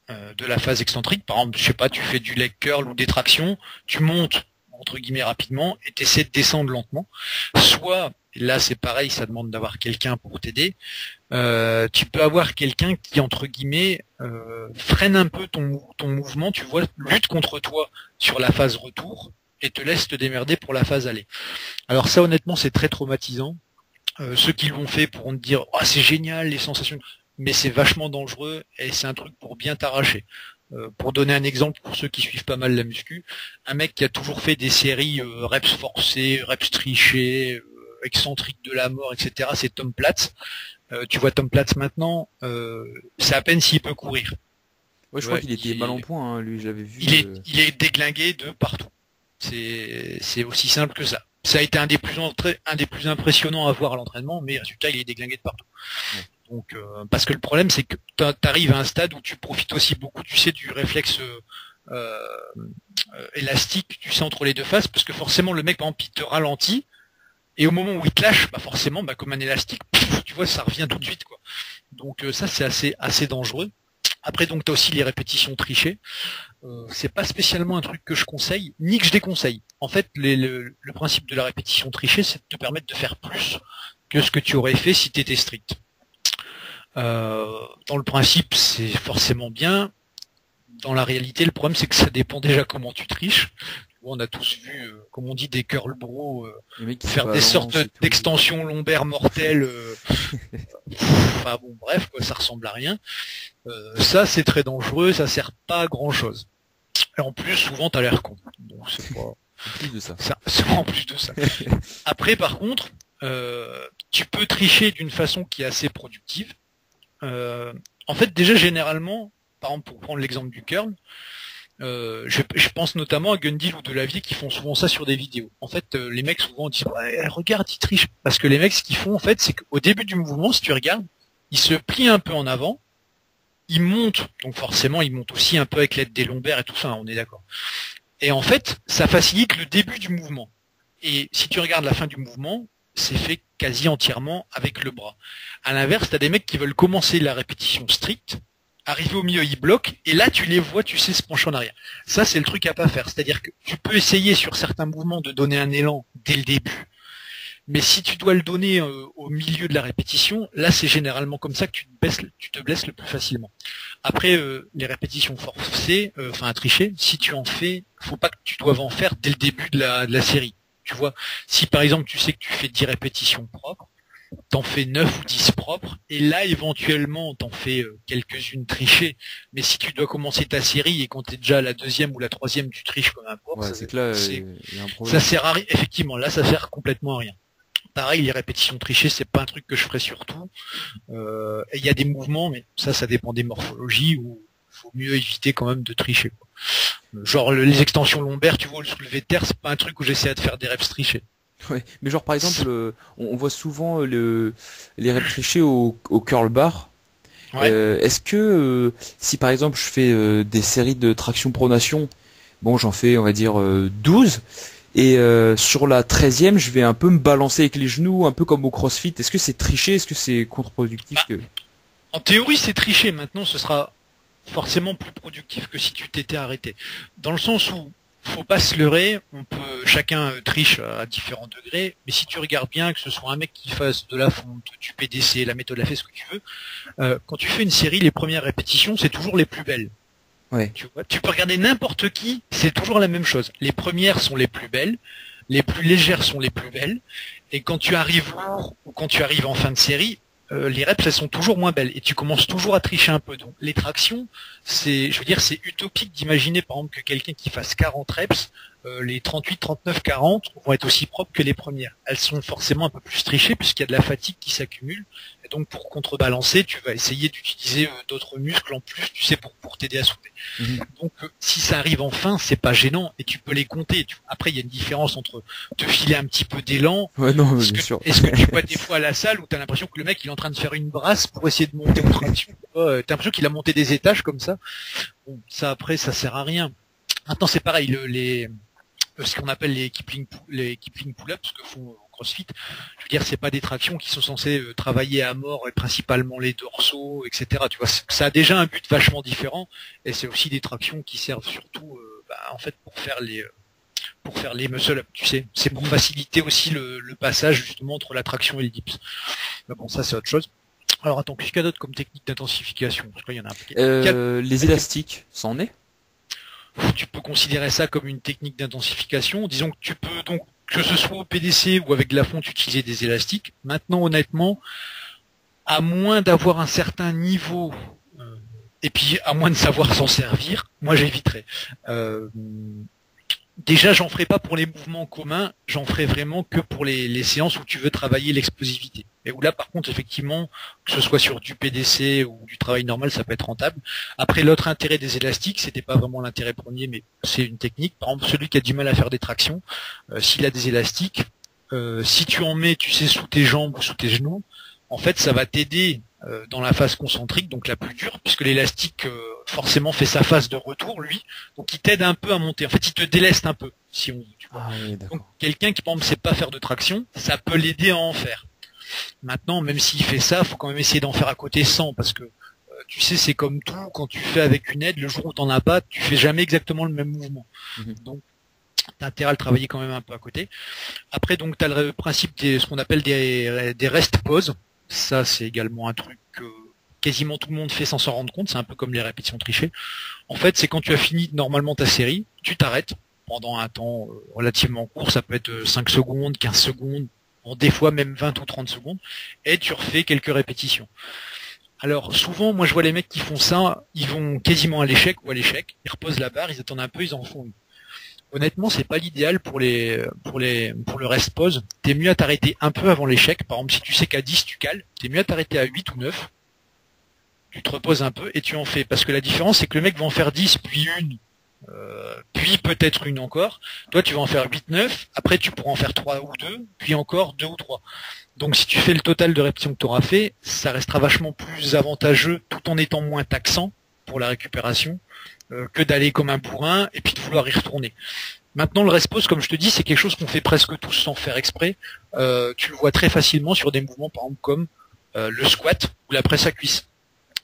de la phase excentrique, par exemple, je sais pas, tu fais du leg curl ou des tractions, tu montes entre guillemets rapidement et tu essaies de descendre lentement. Soit, et là c'est pareil, ça demande d'avoir quelqu'un pour t'aider, tu peux avoir quelqu'un qui entre guillemets freine un peu ton mouvement, tu vois, lutte contre toi sur la phase retour et te laisse te démerder pour la phase aller. Alors ça honnêtement c'est très traumatisant. Ceux qui l'ont fait pourront te dire oh, c'est génial les sensations, mais c'est vachement dangereux et c'est un truc pour bien t'arracher. Pour donner un exemple pour ceux qui suivent pas mal la muscu, un mec qui a toujours fait des séries reps forcés, reps trichés, excentriques de la mort, etc. C'est Tom Platz. Tu vois Tom Platz maintenant, c'est à peine s'il peut courir. Ouais, je crois qu'il était mal en point, hein, lui, je l'avais vu. Il est déglingué de partout. C'est aussi simple que ça. Ça a été un des plus impressionnants à voir à l'entraînement, mais résultat, il est déglingué de partout. Ouais. Donc, parce que le problème, c'est que t'arrives à un stade où tu profites aussi beaucoup, tu sais, du réflexe élastique, tu sais, entre les deux faces, parce que forcément, le mec, par exemple, il te ralentit, et au moment où il te lâche, bah forcément, bah comme un élastique, tu vois, ça revient tout de suite, quoi. Donc ça, c'est assez dangereux. Après, donc, t'as aussi les répétitions trichées. C'est pas spécialement un truc que je conseille, ni que je déconseille. En fait, le principe de la répétition trichée, c'est de te permettre de faire plus que ce que tu aurais fait si tu étais strict. Dans le principe, c'est forcément bien. Dans la réalité, le problème, c'est que ça dépend déjà comment tu triches. On a tous vu, comme on dit, des curl bro faire des sortes d'extensions lombaires mortelles. Enfin bon, bref, quoi, ça ressemble à rien. Ça, c'est très dangereux, ça sert pas à grand chose. Et en plus, souvent, t'as l'air con. Donc c'est pas. En plus de ça. C'est en plus de ça. Après, par contre, tu peux tricher d'une façon qui est assez productive. En fait, déjà généralement, par exemple, pour prendre l'exemple du curl. Je pense notamment à Gundil ou Delavier qui font souvent ça sur des vidéos. En fait, les mecs souvent disent ouais, regarde, ils trichent. Parce que les mecs, ce qu'ils font en fait, c'est qu'au début du mouvement, si tu regardes, ils se plient un peu en avant, ils montent, donc forcément ils montent aussi un peu avec l'aide des lombaires et tout ça, hein, on est d'accord. Et en fait, ça facilite le début du mouvement. Et si tu regardes la fin du mouvement, c'est fait quasi entièrement avec le bras. À l'inverse, t'as des mecs qui veulent commencer la répétition stricte, arriver au milieu, ils bloquent, et là tu les vois, tu sais, se pencher en arrière. Ça, c'est le truc à pas faire. C'est-à-dire que tu peux essayer sur certains mouvements de donner un élan dès le début, mais si tu dois le donner au milieu de la répétition, là c'est généralement comme ça que tu te blesses le plus facilement. Après, les répétitions forcées, enfin à tricher, si tu en fais, faut pas que tu doives en faire dès le début de la série. Tu vois, si par exemple tu sais que tu fais 10 répétitions propres, t'en fais 9 ou 10 propres, et là éventuellement t'en fais quelques-unes trichées, mais si tu dois commencer ta série et quand t'es déjà à la deuxième ou la troisième tu triches comme un porc, ouais, c'est que là, y a un problème. Ça sert à rien, effectivement, là ça sert complètement à rien. Pareil, les répétitions trichées, c'est pas un truc que je ferais surtout. Et il y a des mouvements, mais ça dépend des morphologies, où il faut mieux éviter quand même de tricher, quoi. Genre les extensions lombaires, tu vois, le soulevé de terre, c'est pas un truc où j'essaie de faire des reps trichés. Ouais, mais genre par exemple, on voit souvent les reps trichés au curl bar. Ouais. Est-ce que si par exemple je fais des séries de traction pronation, bon j'en fais on va dire 12, et sur la 13e je vais un peu me balancer avec les genoux, un peu comme au CrossFit, est-ce que c'est triché, est-ce que c'est contre-productif En théorie c'est triché, maintenant ce sera forcément plus productif que si tu t'étais arrêté. Dans le sens où faut pas se leurrer, chacun triche à différents degrés, mais si tu regardes bien, que ce soit un mec qui fasse de la fonte, du PDC, la méthode la fait, ce que tu veux, quand tu fais une série, les premières répétitions, c'est toujours les plus belles. Ouais. Tu peux regarder n'importe qui, c'est toujours la même chose. Les premières sont les plus belles, les plus légères sont les plus belles, et quand tu arrives lourd, ou quand tu arrives en fin de série, les reps elles sont toujours moins belles et tu commences toujours à tricher un peu. Donc les tractions, c'est utopique d'imaginer par exemple que quelqu'un qui fasse 40 reps, les 38, 39, 40 vont être aussi propres que les premières. Elles sont forcément un peu plus trichées puisqu'il y a de la fatigue qui s'accumule. Et donc pour contrebalancer, tu vas essayer d'utiliser d'autres muscles en plus, tu sais, pour t'aider à soulever. Mmh. Donc si ça arrive en fin, c'est pas gênant et tu peux les compter. Après il y a une différence entre te filer un petit peu d'élan. Ouais, non, bien sûr. Est-ce que tu vois des fois à la salle où t'as l'impression que le mec il est en train de faire une brasse pour essayer de monter en traction. T'as l'impression qu'il a monté des étages comme ça. Bon, ça après ça sert à rien. Maintenant c'est pareil, ce qu'on appelle les Kipling pull-ups, ce que font au CrossFit. Je veux dire, c'est pas des tractions qui sont censées travailler à mort et principalement les dorsaux, etc. Tu vois, ça a déjà un but vachement différent et c'est aussi des tractions qui servent surtout, en fait, pour faire les muscle-up, tu sais. C'est pour faciliter aussi le passage justement entre la traction et le dips. Mais bon, ça c'est autre chose. Alors attends, qu'est-ce qu'il y a d'autre comme technique d'intensification? Parce qu'il y en a un paquet. Les élastiques, ça en est? Tu peux considérer ça comme une technique d'intensification. Disons que tu peux donc, que ce soit au PDC ou avec de la fonte, utiliser des élastiques. Maintenant, honnêtement, à moins d'avoir un certain niveau, et puis à moins de savoir s'en servir, moi j'éviterais. Déjà, j'en ferai pas pour les mouvements communs, j'en ferai vraiment que pour les séances où tu veux travailler l'explosivité. Et où là, par contre, effectivement, que ce soit sur du PDC ou du travail normal, ça peut être rentable. Après, l'autre intérêt des élastiques, c'était pas vraiment l'intérêt premier, mais c'est une technique. Par exemple, celui qui a du mal à faire des tractions, s'il a des élastiques, si tu en mets, tu sais, sous tes jambes ou sous tes genoux, en fait, ça va t'aider dans la phase concentrique, donc la plus dure, puisque l'élastique forcément fait sa phase de retour, lui, donc il t'aide un peu à monter. En fait, il te déleste un peu, si on veut. Tu vois. Ah oui, donc quelqu'un qui, par exemple, sait pas faire de traction, ça peut l'aider à en faire. Maintenant, même s'il fait ça, faut quand même essayer d'en faire à côté sans, parce que tu sais, c'est comme tout, quand tu fais avec une aide, le jour où t'en as pas, tu fais jamais exactement le même mouvement. Donc, t'as intérêt à le travailler quand même un peu à côté. Après, donc, t'as le principe ce qu'on appelle des rest pauses. Ça, c'est également un truc que quasiment tout le monde fait sans s'en rendre compte. C'est un peu comme les répétitions trichées. En fait, c'est quand tu as fini normalement ta série, tu t'arrêtes pendant un temps relativement court. Ça peut être 5 secondes, 15 secondes, des fois même 20 ou 30 secondes, et tu refais quelques répétitions. Alors souvent, moi je vois les mecs qui font ça, ils vont quasiment à l'échec ou à l'échec, ils reposent la barre, ils attendent un peu, ils en font une. Honnêtement, c'est pas l'idéal pour le rest pause. T'es mieux à t'arrêter un peu avant l'échec. Par exemple, si tu sais qu'à 10 tu cales, t'es mieux à t'arrêter à 8 ou 9. Tu te reposes un peu et tu en fais. Parce que la différence, c'est que le mec va en faire 10, puis une, puis peut-être une encore. Toi, tu vas en faire 8, 9. Après, tu pourras en faire 3 ou 2, puis encore 2 ou 3. Donc, si tu fais le total de répétitions que tu auras fait, ça restera vachement plus avantageux tout en étant moins taxant pour la récupération que d'aller comme un bourrin et puis de vouloir y retourner. Maintenant, le rest pause, comme je te dis, c'est quelque chose qu'on fait presque tous sans faire exprès. Tu le vois très facilement sur des mouvements, par exemple, comme le squat ou la presse à cuisse.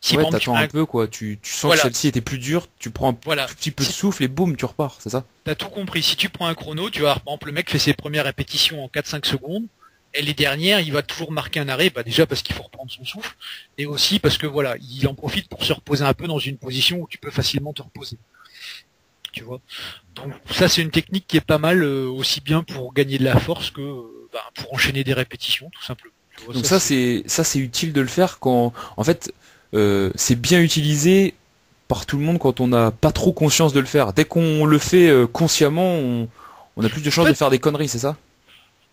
Si ouais, t'attends un peu, quoi. Tu sens que celle-ci était plus dure, tu prends un tout petit peu de souffle et boum, tu repars, c'est ça? T'as tout compris. Si tu prends un chrono, tu vas voir, par exemple, le mec fait ses premières répétitions en 4-5 secondes, et les dernières, il va toujours marquer un arrêt, déjà parce qu'il faut reprendre son souffle, et aussi parce que voilà, il en profite pour se reposer un peu dans une position où tu peux facilement te reposer. Tu vois. Donc ça, c'est une technique qui est pas mal, aussi bien pour gagner de la force que pour enchaîner des répétitions, tout simplement. Vois, donc ça c'est utile de le faire quand, en fait, c'est bien utilisé par tout le monde quand on n'a pas trop conscience de le faire. Dès qu'on le fait consciemment, on a plus de chances de faire des conneries, c'est ça?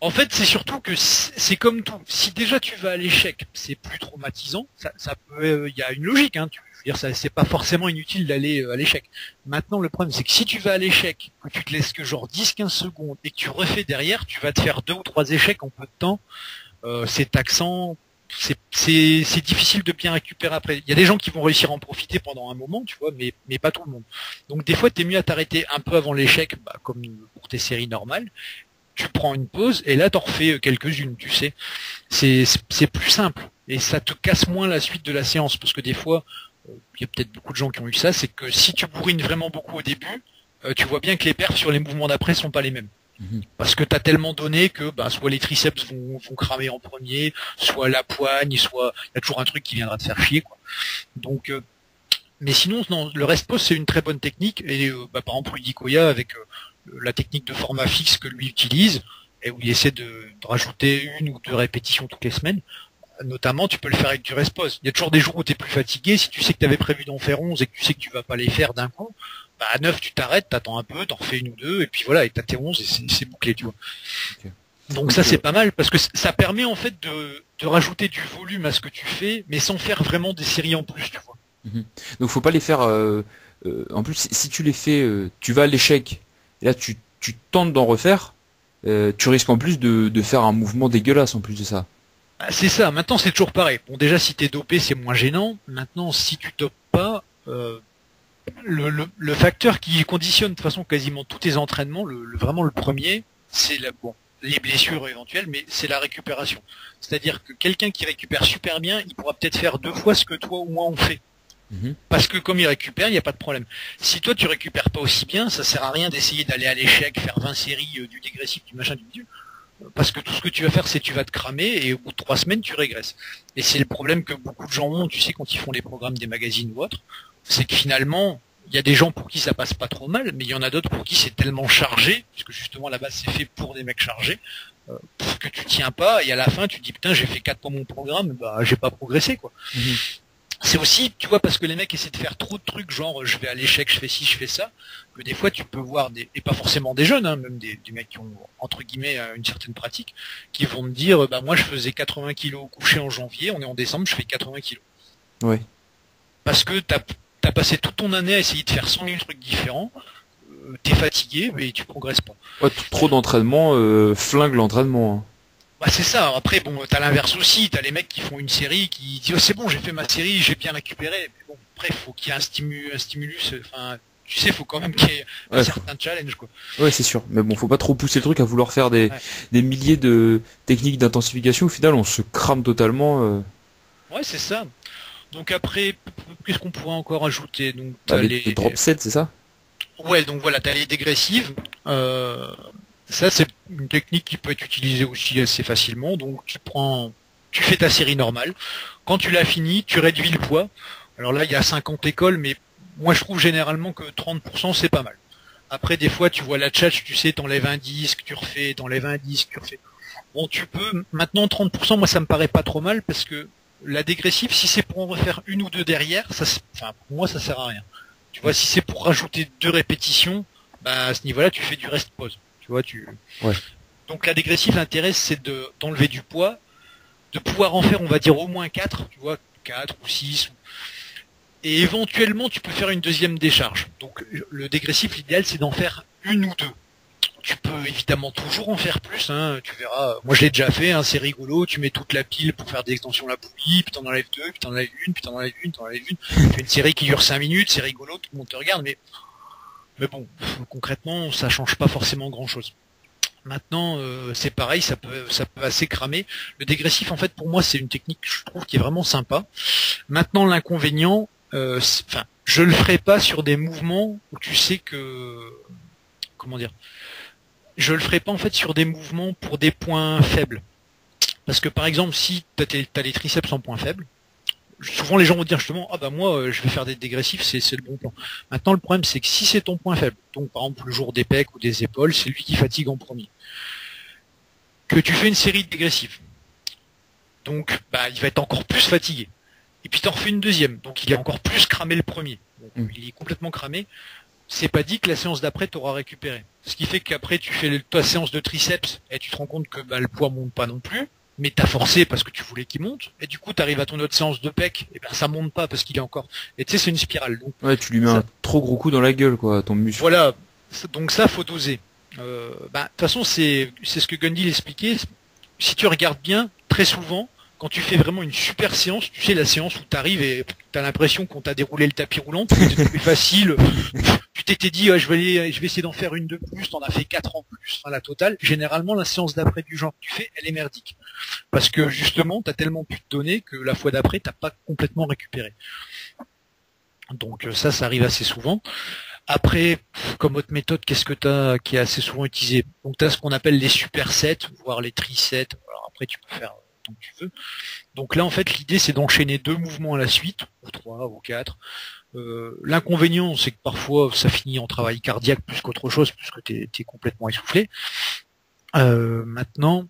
En fait, c'est surtout que c'est comme tout. Si déjà tu vas à l'échec, c'est plus traumatisant. Ça peut, il y a une logique, hein. Je veux dire, ça, c'est pas forcément inutile d'aller à l'échec. Maintenant, le problème, c'est que si tu vas à l'échec, que tu te laisses que genre 10-15 secondes et que tu refais derrière, tu vas te faire 2 ou 3 échecs en peu de temps. C'est taxant. C'est difficile de bien récupérer après. Il y a des gens qui vont réussir à en profiter pendant un moment, tu vois, mais pas tout le monde. Donc des fois, t'es mieux à t'arrêter un peu avant l'échec, comme pour tes séries normales. Tu prends une pause et là t'en refais quelques-unes, tu sais. C'est plus simple et ça te casse moins la suite de la séance parce que des fois, il y a peut-être beaucoup de gens qui ont eu ça, c'est que si tu bourrines vraiment beaucoup au début, tu vois bien que les perfs sur les mouvements d'après sont pas les mêmes. Parce que t'as tellement donné que soit les triceps vont cramer en premier, soit la poigne, soit il y a toujours un truc qui viendra te faire chier, quoi. Donc mais sinon non, le rest pause c'est une très bonne technique et par exemple Rudy Koya avec la technique de format fixe que lui utilise et où il essaie de rajouter 1 ou 2 répétitions toutes les semaines. Notamment, tu peux le faire avec du rest pause. Il y a toujours des jours où tu es plus fatigué. Si tu sais que tu avais prévu d'en faire 11 et que tu sais que tu vas pas les faire d'un coup, à 9 tu t'arrêtes, t'attends un peu, t'en refais 1 ou 2 et puis voilà, et t'as tes 11 et c'est bouclé, tu vois. Okay. Donc ça c'est pas mal parce que ça permet en fait de rajouter du volume à ce que tu fais, mais sans faire vraiment des séries en plus, tu vois. Donc faut pas les faire. En plus, si tu les fais, tu vas à l'échec. Et là, tu tentes d'en refaire. Tu risques en plus de faire un mouvement dégueulasse en plus de ça. C'est ça. Maintenant, c'est toujours pareil. Bon, déjà, si t'es dopé, c'est moins gênant. Maintenant, si tu dopes pas, le facteur qui conditionne de toute façon quasiment tous tes entraînements, vraiment le premier, c'est les blessures éventuelles, mais c'est la récupération. C'est-à-dire que quelqu'un qui récupère super bien, il pourra peut-être faire 2 fois ce que toi ou moi on fait. Parce que comme il récupère, il n'y a pas de problème. Si toi tu récupères pas aussi bien, ça sert à rien d'essayer d'aller à l'échec, faire 20 séries du dégressif, du machin, du bidule. Parce que tout ce que tu vas faire, c'est tu vas te cramer et au bout de 3 semaines, tu régresses. Et c'est le problème que beaucoup de gens ont, tu sais, quand ils font les programmes des magazines ou autres, c'est que finalement, il y a des gens pour qui ça passe pas trop mal, mais il y en a d'autres pour qui c'est tellement chargé, puisque justement là-bas c'est fait pour des mecs chargés, que tu tiens pas, et à la fin tu te dis putain j'ai fait 4 fois mon programme, bah j'ai pas progressé quoi. C'est aussi, tu vois, parce que les mecs essaient de faire trop de trucs, genre je vais à l'échec, je fais ci, je fais ça, que des fois tu peux voir et pas forcément des jeunes, hein, même des mecs qui ont entre guillemets une certaine pratique, qui vont me dire bah moi je faisais 80 kilos couché en janvier, on est en décembre, je fais 80 kilos. Ouais. Parce que t'as passé toute ton année à essayer de faire 100 000 trucs différents, t'es fatigué, mais tu progresses pas. Ouais, trop d'entraînement flingue l'entraînement. Hein. Bah c'est ça, après bon, t'as l'inverse aussi, t'as les mecs qui font une série, qui disent oh, c'est bon, j'ai fait ma série, j'ai bien récupéré, mais bon, après faut qu'il y ait un stimulus, enfin, tu sais, faut quand même qu'il y ait un certain challenge quoi. Ouais, c'est sûr, mais bon, faut pas trop pousser le truc à vouloir faire des milliers de techniques d'intensification, au final on se crame totalement. Ouais, c'est ça. Donc après, qu'est-ce qu'on pourrait encore ajouter? Donc t'as les drop sets, c'est ça? Ouais, donc voilà, t'as les dégressives. Ça, c'est une technique qui peut être utilisée aussi assez facilement. Donc tu fais ta série normale. Quand tu l'as fini, tu réduis le poids. Alors là, il y a 50 écoles, mais moi je trouve généralement que 30% c'est pas mal. Après, des fois, tu vois la tchatch, tu sais, t'enlèves un disque, tu refais, t'enlèves un disque, tu refais. Bon, tu peux, maintenant 30%, moi ça me paraît pas trop mal parce que la dégressive, si c'est pour en refaire une ou deux derrière, enfin, pour moi ça sert à rien. Tu vois, si c'est pour rajouter 2 répétitions, bah à ce niveau-là, tu fais du rest pause. Tu vois, Ouais. Donc la dégressive, l'intérêt, c'est d'enlever du poids, de pouvoir en faire, on va dire, au moins 4, tu vois, 4 ou 6. Et éventuellement, tu peux faire une deuxième décharge. Donc le dégressif, l'idéal, c'est d'en faire une ou deux. Tu peux évidemment toujours en faire plus, hein, tu verras. Moi, je l'ai déjà fait, hein, c'est rigolo. Tu mets toute la pile pour faire des extensions à la poulie, puis t'en enlèves 2, puis t'en enlèves une, puis t'en enlèves une, t'en enlèves une. Tu fais une série qui dure 5 minutes, c'est rigolo, tout le monde te regarde, mais bon, concrètement, ça change pas forcément grand-chose. Maintenant, c'est pareil, ça peut assez cramer. Le dégressif, en fait, pour moi, c'est une technique que je trouve qui est vraiment sympa. Maintenant, l'inconvénient, enfin, je le ferai pas sur des mouvements où tu sais que, comment dire, je le ferai pas en fait sur des mouvements pour des points faibles. Parce que par exemple, si t'as les triceps en point faible, souvent les gens vont dire justement ah bah moi je vais faire des dégressifs, c'est le bon plan. Maintenant le problème c'est que si c'est ton point faible, donc par exemple le jour des pecs ou des épaules, c'est lui qui fatigue en premier, que tu fais une série de dégressifs, donc bah il va être encore plus fatigué. Et puis t'en refais une deuxième, donc il est encore plus cramé le premier. Donc, il est complètement cramé. C'est pas dit que la séance d'après t'auras récupéré. Ce qui fait qu'après tu fais ta séance de triceps et tu te rends compte que bah, le poids monte pas non plus. Mais t'as forcé parce que tu voulais qu'il monte, et du coup t'arrives à ton autre séance de pec, et ben ça monte pas parce qu'il est encore. Et tu sais c'est une spirale. Donc, ouais, tu lui mets un trop gros coup dans la gueule quoi, ton muscle. Voilà, donc ça faut doser. De toute façon c'est ce que Gundil expliquait. Si tu regardes bien, très souvent, quand tu fais vraiment une super séance, tu sais la séance où t'arrives et t'as l'impression qu'on t'a déroulé le tapis roulant, c'était plus facile. Tu t'étais dit je vais essayer d'en faire une de plus, t'en as fait 4 en plus, enfin la totale. Généralement la séance d'après du genre que tu fais, elle est merdique. Parce que justement, t'as tellement pu te donner que la fois d'après, t'as pas complètement récupéré. Donc ça arrive assez souvent. Après, comme autre méthode, qu'est-ce que t'as qui est assez souvent utilisé? Donc t'as ce qu'on appelle les supersets, voire les trisets. Alors après tu peux faire tant que tu veux. Donc là en fait l'idée c'est d'enchaîner 2 mouvements à la suite, ou 3 ou 4. L'inconvénient c'est que parfois ça finit en travail cardiaque plus qu'autre chose, puisque t'es complètement essoufflé. Maintenant,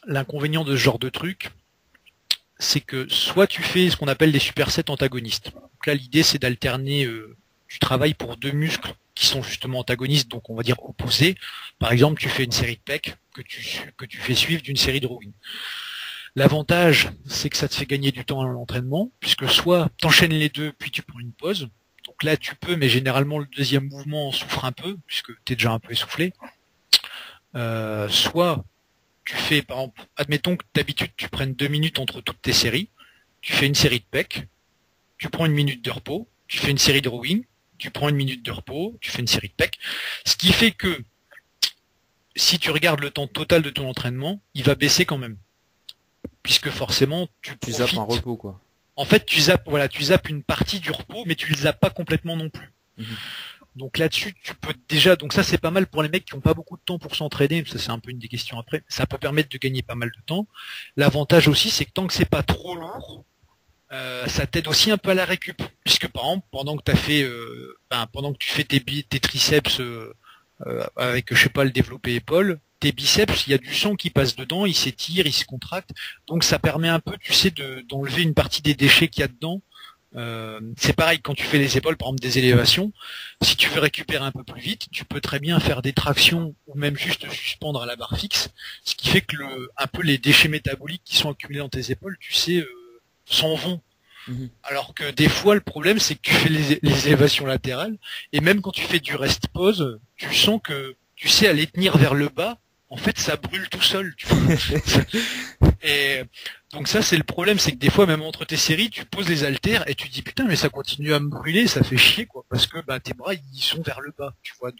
l'inconvénient de ce genre de truc, c'est que soit tu fais ce qu'on appelle des supersets antagonistes. Donc là l'idée c'est d'alterner du travail pour 2 muscles qui sont justement antagonistes, donc on va dire opposés. Par exemple, tu fais une série de pecs que tu fais suivre d'une série de rowing. L'avantage, c'est que ça te fait gagner du temps à l'entraînement, puisque soit t'enchaînes les deux, puis tu prends une pause. Donc là, tu peux, mais généralement le deuxième mouvement souffre un peu, puisque t'es déjà un peu essoufflé. Soit tu fais, par exemple, admettons que d'habitude tu prennes 2 minutes entre toutes tes séries, tu fais une série de pecs, tu prends 1 minute de repos, tu fais une série de rowing, tu prends 1 minute de repos, tu fais une série de pecs, ce qui fait que si tu regardes le temps total de ton entraînement, il va baisser quand même. Puisque forcément, tu zappes profites. un repos, quoi. En fait, tu zappes une partie du repos, mais tu le zappes pas complètement non plus. Donc là-dessus, tu peux déjà, donc ça c'est pas mal pour les mecs qui ont pas beaucoup de temps pour s'entraîner, ça c'est un peu une des questions après, ça peut permettre de gagner pas mal de temps. L'avantage aussi, c'est que tant que c'est pas trop lourd, ça t'aide aussi un peu à la récup, puisque par exemple, pendant que tu fais tes triceps avec, je sais pas, le développé épaule, tes biceps, il y a du sang qui passe dedans, ils s'étirent, ils se contractent, donc ça permet un peu, tu sais, d'enlever une partie des déchets qu'il y a dedans. C'est pareil quand tu fais les épaules, par exemple des élévations, si tu veux récupérer un peu plus vite, tu peux très bien faire des tractions ou même juste suspendre à la barre fixe, ce qui fait que un peu les déchets métaboliques qui sont accumulés dans tes épaules, tu sais, s'en vont. Alors que des fois le problème c'est que tu fais les élévations latérales et même quand tu fais du rest pause, tu sens que tu sais aller tenir vers le bas, en fait ça brûle tout seul, tu vois. Et donc ça c'est le problème, c'est que des fois même entre tes séries tu poses les haltères et tu dis putain mais ça continue à me brûler, ça fait chier quoi, parce que tes bras ils sont vers le bas, tu vois.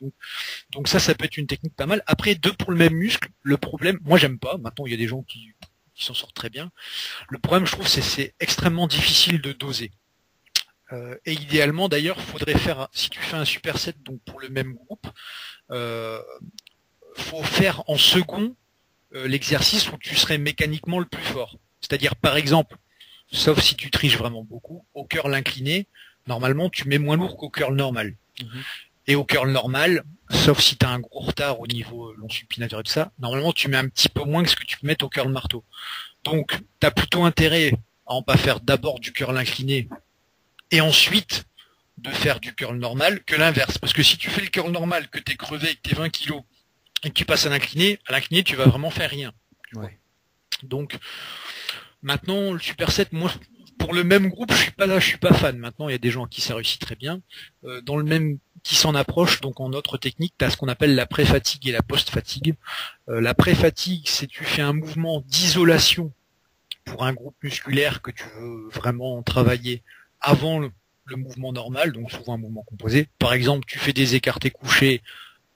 Donc ça peut être une technique pas mal. Après deux pour le même muscle, le problème, moi j'aime pas, maintenant il y a des gens qui s'en sortent très bien. Le problème je trouve c'est extrêmement difficile de doser. Et idéalement d'ailleurs faudrait faire, si tu fais un superset donc pour le même groupe, faut faire en second l'exercice où tu serais mécaniquement le plus fort. C'est-à-dire par exemple, sauf si tu triches vraiment beaucoup, au curl incliné, normalement tu mets moins lourd qu'au curl normal. Et au curl normal, sauf si tu as un gros retard au niveau long supinateur et tout ça, normalement tu mets un petit peu moins que ce que tu peux mettre au curl marteau. Donc tu as plutôt intérêt à en pas faire d'abord du curl incliné et ensuite de faire du curl normal que l'inverse. Parce que si tu fais le curl normal, que tu es crevé avec tes 20 kilos et que tu passes à l'incliné tu vas vraiment faire rien. Ouais. Donc maintenant le superset, moi pour le même groupe je suis pas fan. Maintenant il y a des gens à qui ça réussit très bien. Dans le même qui s'en approche, donc en autre technique, tu as ce qu'on appelle la pré-fatigue et la post-fatigue. La pré-fatigue, c'est tu fais un mouvement d'isolation pour un groupe musculaire que tu veux vraiment travailler avant le mouvement normal, donc souvent un mouvement composé. Par exemple, tu fais des écartés couchés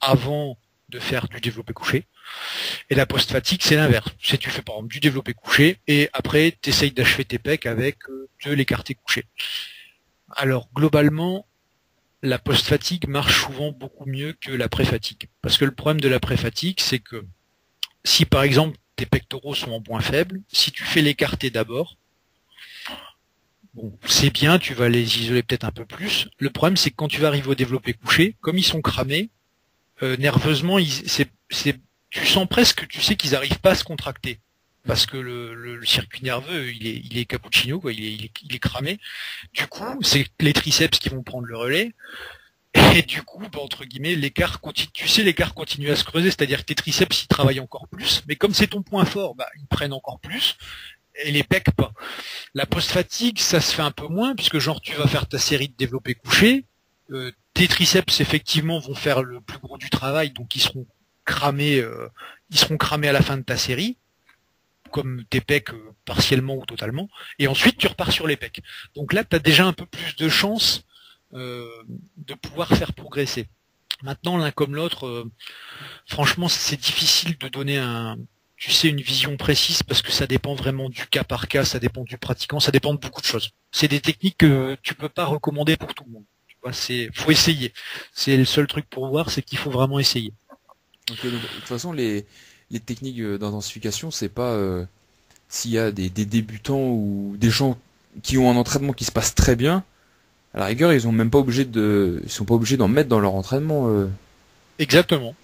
avant de faire du développé couché. Et la post-fatigue, c'est l'inverse. C'est tu fais par exemple du développé couché et après tu essayes d'achever tes pecs avec de l'écarté couché. Alors globalement, la post-fatigue marche souvent beaucoup mieux que la pré-fatigue. Parce que le problème de la pré-fatigue, c'est que si par exemple tes pectoraux sont en point faible, si tu fais l'écarté d'abord, bon, c'est bien, tu vas les isoler peut-être un peu plus. Le problème, c'est que quand tu vas arriver au développé couché, comme ils sont cramés, nerveusement, tu sens presque, tu sais qu'ils n'arrivent pas à se contracter. Parce que le circuit nerveux, il est cappuccino, quoi, il est cramé. Du coup, c'est les triceps qui vont prendre le relais. Et du coup, entre guillemets, l'écart continue à se creuser, c'est-à-dire que tes triceps, ils travaillent encore plus, mais comme c'est ton point fort, ils prennent encore plus, et les pecs pas. La post-fatigue, ça se fait un peu moins, puisque genre tu vas faire ta série de développé couché, tes triceps effectivement vont faire le plus gros du travail, donc ils seront cramés à la fin de ta série, comme tes pecs partiellement ou totalement, et ensuite tu repars sur les pecs. Donc là, tu as déjà un peu plus de chance de pouvoir faire progresser. Maintenant, l'un comme l'autre, franchement, c'est difficile de donner une vision précise parce que ça dépend vraiment du cas par cas, ça dépend du pratiquant, ça dépend de beaucoup de choses. C'est des techniques que tu peux pas recommander pour tout le monde. Tu vois, faut essayer. C'est le seul truc pour voir, c'est qu'il faut vraiment essayer. Ok, donc, de toute façon, les techniques d'intensification, c'est pas s'il y a des débutants ou des gens qui ont un entraînement qui se passe très bien. À la rigueur, ils sont pas obligés d'en mettre dans leur entraînement. Exactement.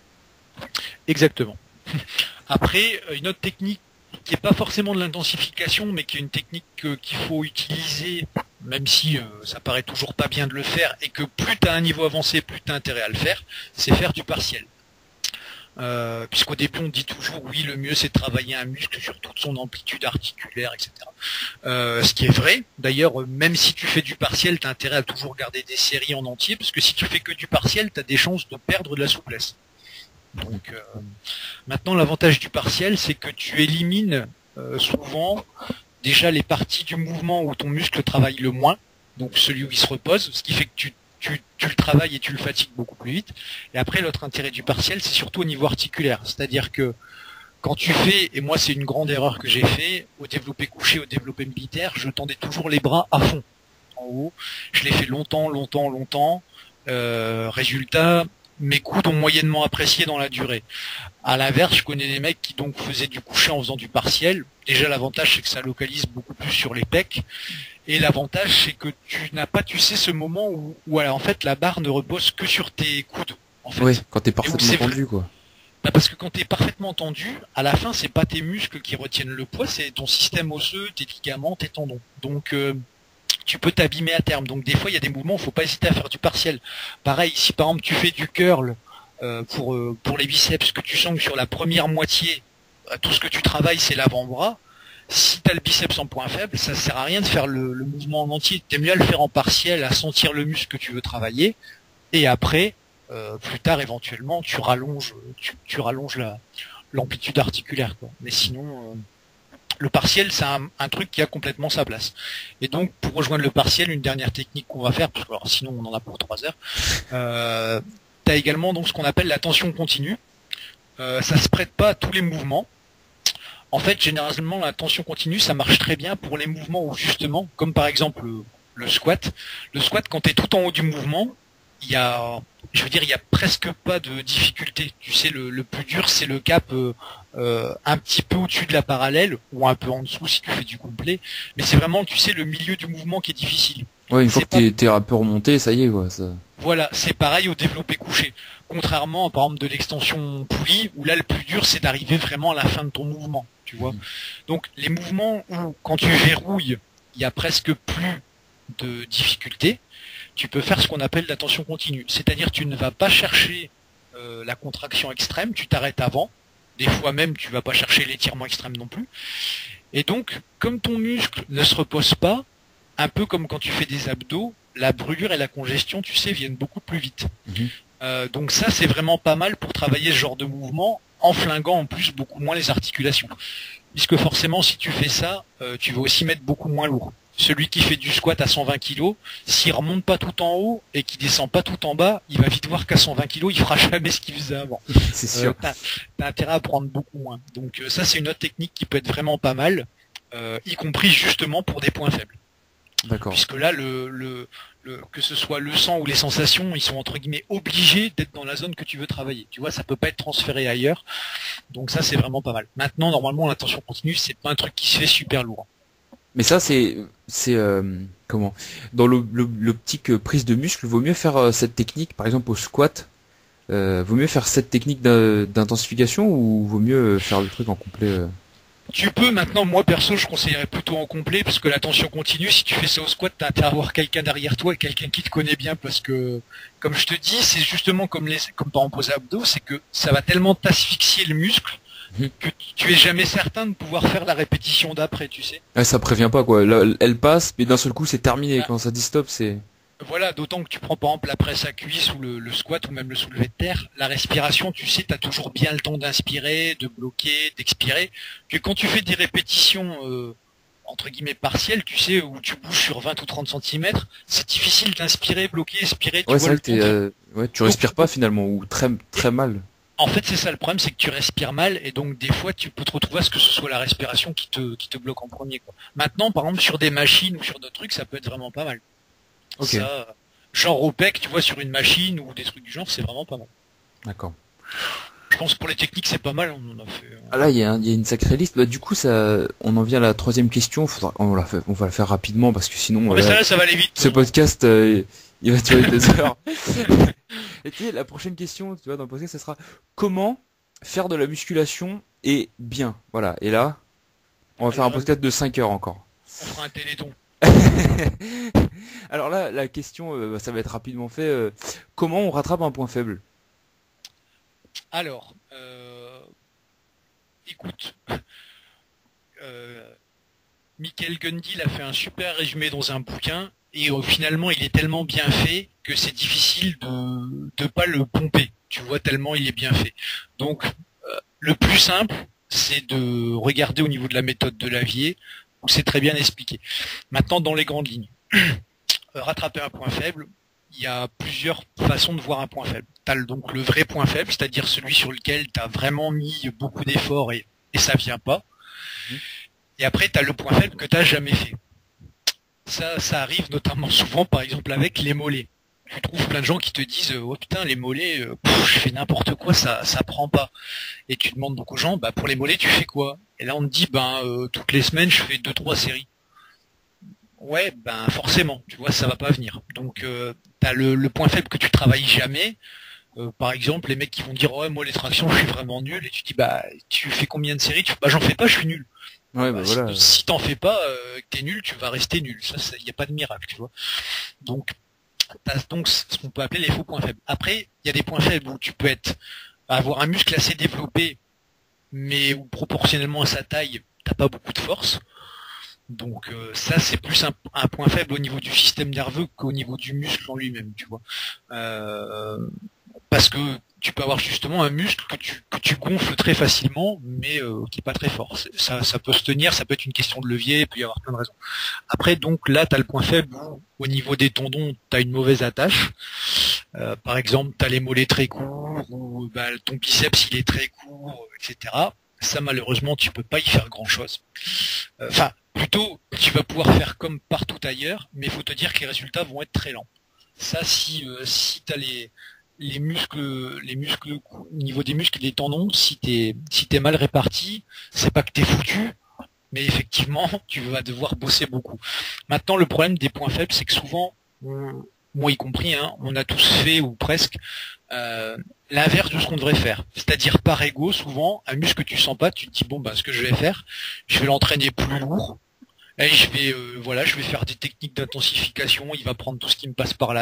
Après, une autre technique qui est pas forcément de l'intensification, mais qui est une technique qu'il faut utiliser, même si ça paraît toujours pas bien de le faire, et que plus tu as un niveau avancé, plus tu as intérêt à le faire, c'est faire du partiel. Puisqu'au début on dit toujours oui, le mieux c'est de travailler un muscle sur toute son amplitude articulaire, etc. Ce qui est vrai. D'ailleurs, même si tu fais du partiel, tu as intérêt à toujours garder des séries en entier, parce que si tu fais que du partiel, tu as des chances de perdre de la souplesse. Donc maintenant, l'avantage du partiel, c'est que tu élimines souvent déjà les parties du mouvement où ton muscle travaille le moins, donc celui où il se repose, ce qui fait que tu le travailles et tu le fatigues beaucoup plus vite. Et après, l'autre intérêt du partiel, c'est surtout au niveau articulaire. C'est-à-dire que quand tu fais, et moi c'est une grande erreur que j'ai fait, au développé couché, au développé militaire, je tendais toujours les bras à fond, en haut. Je l'ai fait longtemps. Résultat, mes coudes ont moyennement apprécié dans la durée. À l'inverse, je connais des mecs qui donc faisaient du couché en faisant du partiel. Déjà, l'avantage, c'est que ça localise beaucoup plus sur les pecs. Et l'avantage, c'est que tu n'as pas, tu sais, ce moment où alors, en fait, la barre ne repose que sur tes coudes. En fait. Oui, quand t'es parfaitement tendu, quoi. Bah parce que quand t'es parfaitement tendu, à la fin, c'est pas tes muscles qui retiennent le poids, c'est ton système osseux, tes ligaments, tes tendons. Donc, tu peux t'abîmer à terme. Donc, des fois, il y a des mouvements où il faut pas hésiter à faire du partiel. Pareil, si par exemple tu fais du curl pour les biceps, que tu sens que sur la première moitié, tout ce que tu travailles, c'est l'avant-bras. Si tu as le biceps en point faible, ça sert à rien de faire le mouvement en entier. T'es mieux à le faire en partiel, à sentir le muscle que tu veux travailler, et après, plus tard éventuellement, tu rallonges l'amplitude articulaire, quoi. Mais sinon, le partiel, c'est un truc qui a complètement sa place. Et donc, pour rejoindre le partiel, une dernière technique qu'on va faire, parce que alors, sinon on en a pour 3 heures. T'as également donc ce qu'on appelle la tension continue. Ça se prête pas à tous les mouvements. En fait, généralement, la tension continue, ça marche très bien pour les mouvements où justement, comme par exemple le squat. Le squat, quand tu es tout en haut du mouvement, il y a presque pas de difficulté. Tu sais, le plus dur, c'est le cap un petit peu au-dessus de la parallèle, ou un peu en dessous si tu fais du complet. Mais c'est vraiment, tu sais, le milieu du mouvement qui est difficile. Ouais, une fois que t'es un peu remonté, ça y est, quoi. Ça... Voilà, c'est pareil au développé couché. Contrairement, par exemple, de l'extension poulie, où là, le plus dur, c'est d'arriver vraiment à la fin de ton mouvement, tu vois. Donc, les mouvements où, quand tu verrouilles, il y a presque plus de difficultés, tu peux faire ce qu'on appelle la tension continue. C'est-à-dire, tu ne vas pas chercher la contraction extrême, tu t'arrêtes avant. Des fois même, tu vas pas chercher l'étirement extrême non plus. Et donc, comme ton muscle ne se repose pas, un peu comme quand tu fais des abdos, la brûlure et la congestion, tu sais, viennent beaucoup plus vite. Donc ça, c'est vraiment pas mal pour travailler ce genre de mouvement, en flinguant en plus beaucoup moins les articulations. Puisque forcément, si tu fais ça, tu vas aussi mettre beaucoup moins lourd. Celui qui fait du squat à 120 kg, s'il remonte pas tout en haut et qu'il descend pas tout en bas, il va vite voir qu'à 120 kg, il fera jamais ce qu'il faisait avant. C'est sûr. T'as intérêt à prendre beaucoup moins. Donc ça, c'est une autre technique qui peut être vraiment pas mal, y compris justement pour des points faibles. D'accord. Puisque là, que ce soit le sang ou les sensations, ils sont entre guillemets obligés d'être dans la zone que tu veux travailler. Tu vois, ça peut pas être transféré ailleurs. Donc ça, c'est vraiment pas mal. Maintenant, normalement, la tension continue, c'est pas un truc qui se fait super lourd. Mais ça, c'est comment? Dans l'optique prise de muscle, vaut mieux faire cette technique, par exemple au squat. Vaut mieux faire cette technique d'intensification ou vaut mieux faire le truc en complet? Tu peux maintenant, moi perso, je conseillerais plutôt en complet, parce que la tension continue, si tu fais ça au squat, t'as intérêt à avoir quelqu'un derrière toi et quelqu'un qui te connaît bien, parce que, comme je te dis, c'est justement comme par exemple aux abdos, c'est que ça va tellement t'asphyxier le muscle que tu es jamais certain de pouvoir faire la répétition d'après, tu sais. Ah, ça prévient pas, quoi. Là, elle passe, mais d'un seul coup, c'est terminé. Quand ça dit stop, c'est... Voilà, d'autant que tu prends par exemple la presse à cuisse ou le squat ou même le soulevé de terre, la respiration, tu sais, tu as toujours bien le temps d'inspirer, de bloquer, d'expirer, que quand tu fais des répétitions entre guillemets partielles, tu sais, où tu bouges sur 20 ou 30 cm, c'est difficile d'inspirer, bloquer, expirer, tu vois c'est vrai que tu respires pas finalement, ou très très mal. En fait, c'est ça le problème, c'est que tu respires mal, et donc des fois tu peux te retrouver à ce que ce soit la respiration qui te bloque en premier, quoi. Maintenant, par exemple, sur des machines ou sur d'autres trucs, ça peut être vraiment pas mal. Okay. Ça, genre au PEC, tu vois, sur une machine ou des trucs du genre, c'est vraiment pas mal. D'accord. Je pense que pour les techniques, c'est pas mal, on en a fait. Ah là, il y a une sacrée liste. Bah, du coup, on en vient à la troisième question. On va la faire rapidement parce que sinon, ça va aller vite. Ce podcast, il va durer 2 heures. Et tu sais, la prochaine question, tu vois, dans le podcast, ça sera comment faire de la musculation et bien. Voilà. Et là, on va faire un podcast de 5 heures encore. On fera un téléthon. Alors là, la question, ça va être rapidement fait. Comment on rattrape un point faible? Alors, écoute, Michael Gundy a fait un super résumé dans un bouquin, et finalement, il est tellement bien fait que c'est difficile de pas le pomper. Tu vois, tellement il est bien fait. Donc, le plus simple, c'est de regarder au niveau de la méthode de Lavier, où c'est très bien expliqué. Maintenant, dans les grandes lignes. Rattraper un point faible, il y a plusieurs façons de voir un point faible. T'as donc le vrai point faible, c'est-à-dire celui sur lequel tu as vraiment mis beaucoup d'efforts et ça vient pas. Et après, tu as le point faible que tu n'as jamais fait. Ça arrive notamment souvent, par exemple, avec les mollets. Tu trouves plein de gens qui te disent oh putain les mollets, je fais n'importe quoi, ça prend pas. Et tu demandes donc aux gens, bah pour les mollets tu fais quoi? Et là on te dit toutes les semaines je fais 2-3 séries. Ouais, forcément, tu vois, ça va pas venir. Donc t'as le point faible que tu travailles jamais. Par exemple, les mecs qui vont dire ouais moi les tractions je suis vraiment nul, et tu dis bah tu fais combien de séries? J'en fais pas, je suis nul. Ouais, bah voilà. Si t'en fais pas, que t'es nul, tu vas rester nul. Ça, y a pas de miracle, tu vois. Donc t'as donc ce qu'on peut appeler les faux points faibles. Après, il y a des points faibles où tu peux avoir un muscle assez développé, mais où proportionnellement à sa taille, t'as pas beaucoup de force. Donc ça c'est plus un point faible au niveau du système nerveux qu'au niveau du muscle en lui-même, tu vois. Parce que tu peux avoir justement un muscle que tu gonfles très facilement, mais qui est pas très fort. Ça peut se tenir, ça peut être une question de levier, il peut y avoir plein de raisons. Après donc là t'as le point faible où au niveau des tendons t'as une mauvaise attache. Par exemple t'as les mollets très courts ou ton biceps il est très court, etc. Ça malheureusement tu peux pas y faire grand chose. Enfin plutôt tu vas pouvoir faire comme partout ailleurs, mais il faut te dire que les résultats vont être très lents. Ça si t'as les muscles au niveau des muscles et des tendons, si t'es mal réparti, c'est pas que t'es foutu, mais effectivement tu vas devoir bosser beaucoup. Maintenant le problème des points faibles, c'est que souvent, moi y compris, on a tous fait ou presque l'inverse de ce qu'on devrait faire. C'est-à-dire par ego, souvent, un muscle que tu sens pas, tu te dis bon ce que je vais faire, je vais l'entraîner plus lourd. Et je vais faire des techniques d'intensification, il va prendre tout ce qui me passe par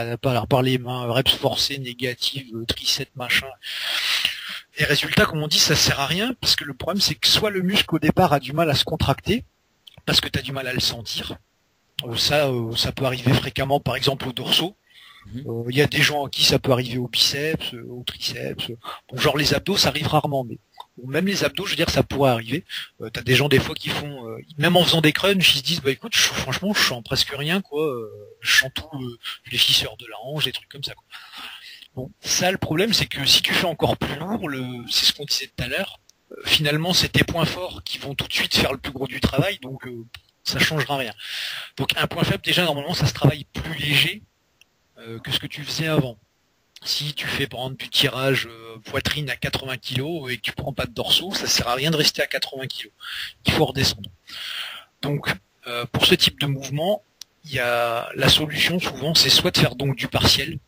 les mains, reps forcés, négatives, triceps, machin. Et résultat, comme on dit, ça sert à rien, parce que le problème c'est que soit le muscle au départ a du mal à se contracter, parce que tu as du mal à le sentir. Ça peut arriver fréquemment, par exemple au dorsaux. Il y a des gens à qui ça peut arriver au biceps, au triceps. Bon, genre les abdos, ça arrive rarement, mais même les abdos, je veux dire, ça pourrait arriver. T'as des gens des fois qui font, même en faisant des crunchs, ils se disent, écoute, franchement, je sens presque rien, quoi. Je sens tout, les fissures de la hanche, des trucs comme ça, quoi. Bon, ça, le problème, c'est que si tu fais encore plus lourd, c'est ce qu'on disait tout à l'heure, finalement, c'est tes points forts qui vont tout de suite faire le plus gros du travail, donc ça changera rien. Donc un point faible, déjà, normalement, ça se travaille plus léger que ce que tu faisais avant. Si tu fais par exemple du tirage poitrine à 80 kg et que tu prends pas de dorsaux, ça sert à rien de rester à 80 kg. Il faut redescendre. Donc pour ce type de mouvement, il y a la solution souvent, c'est soit de faire donc du partiel,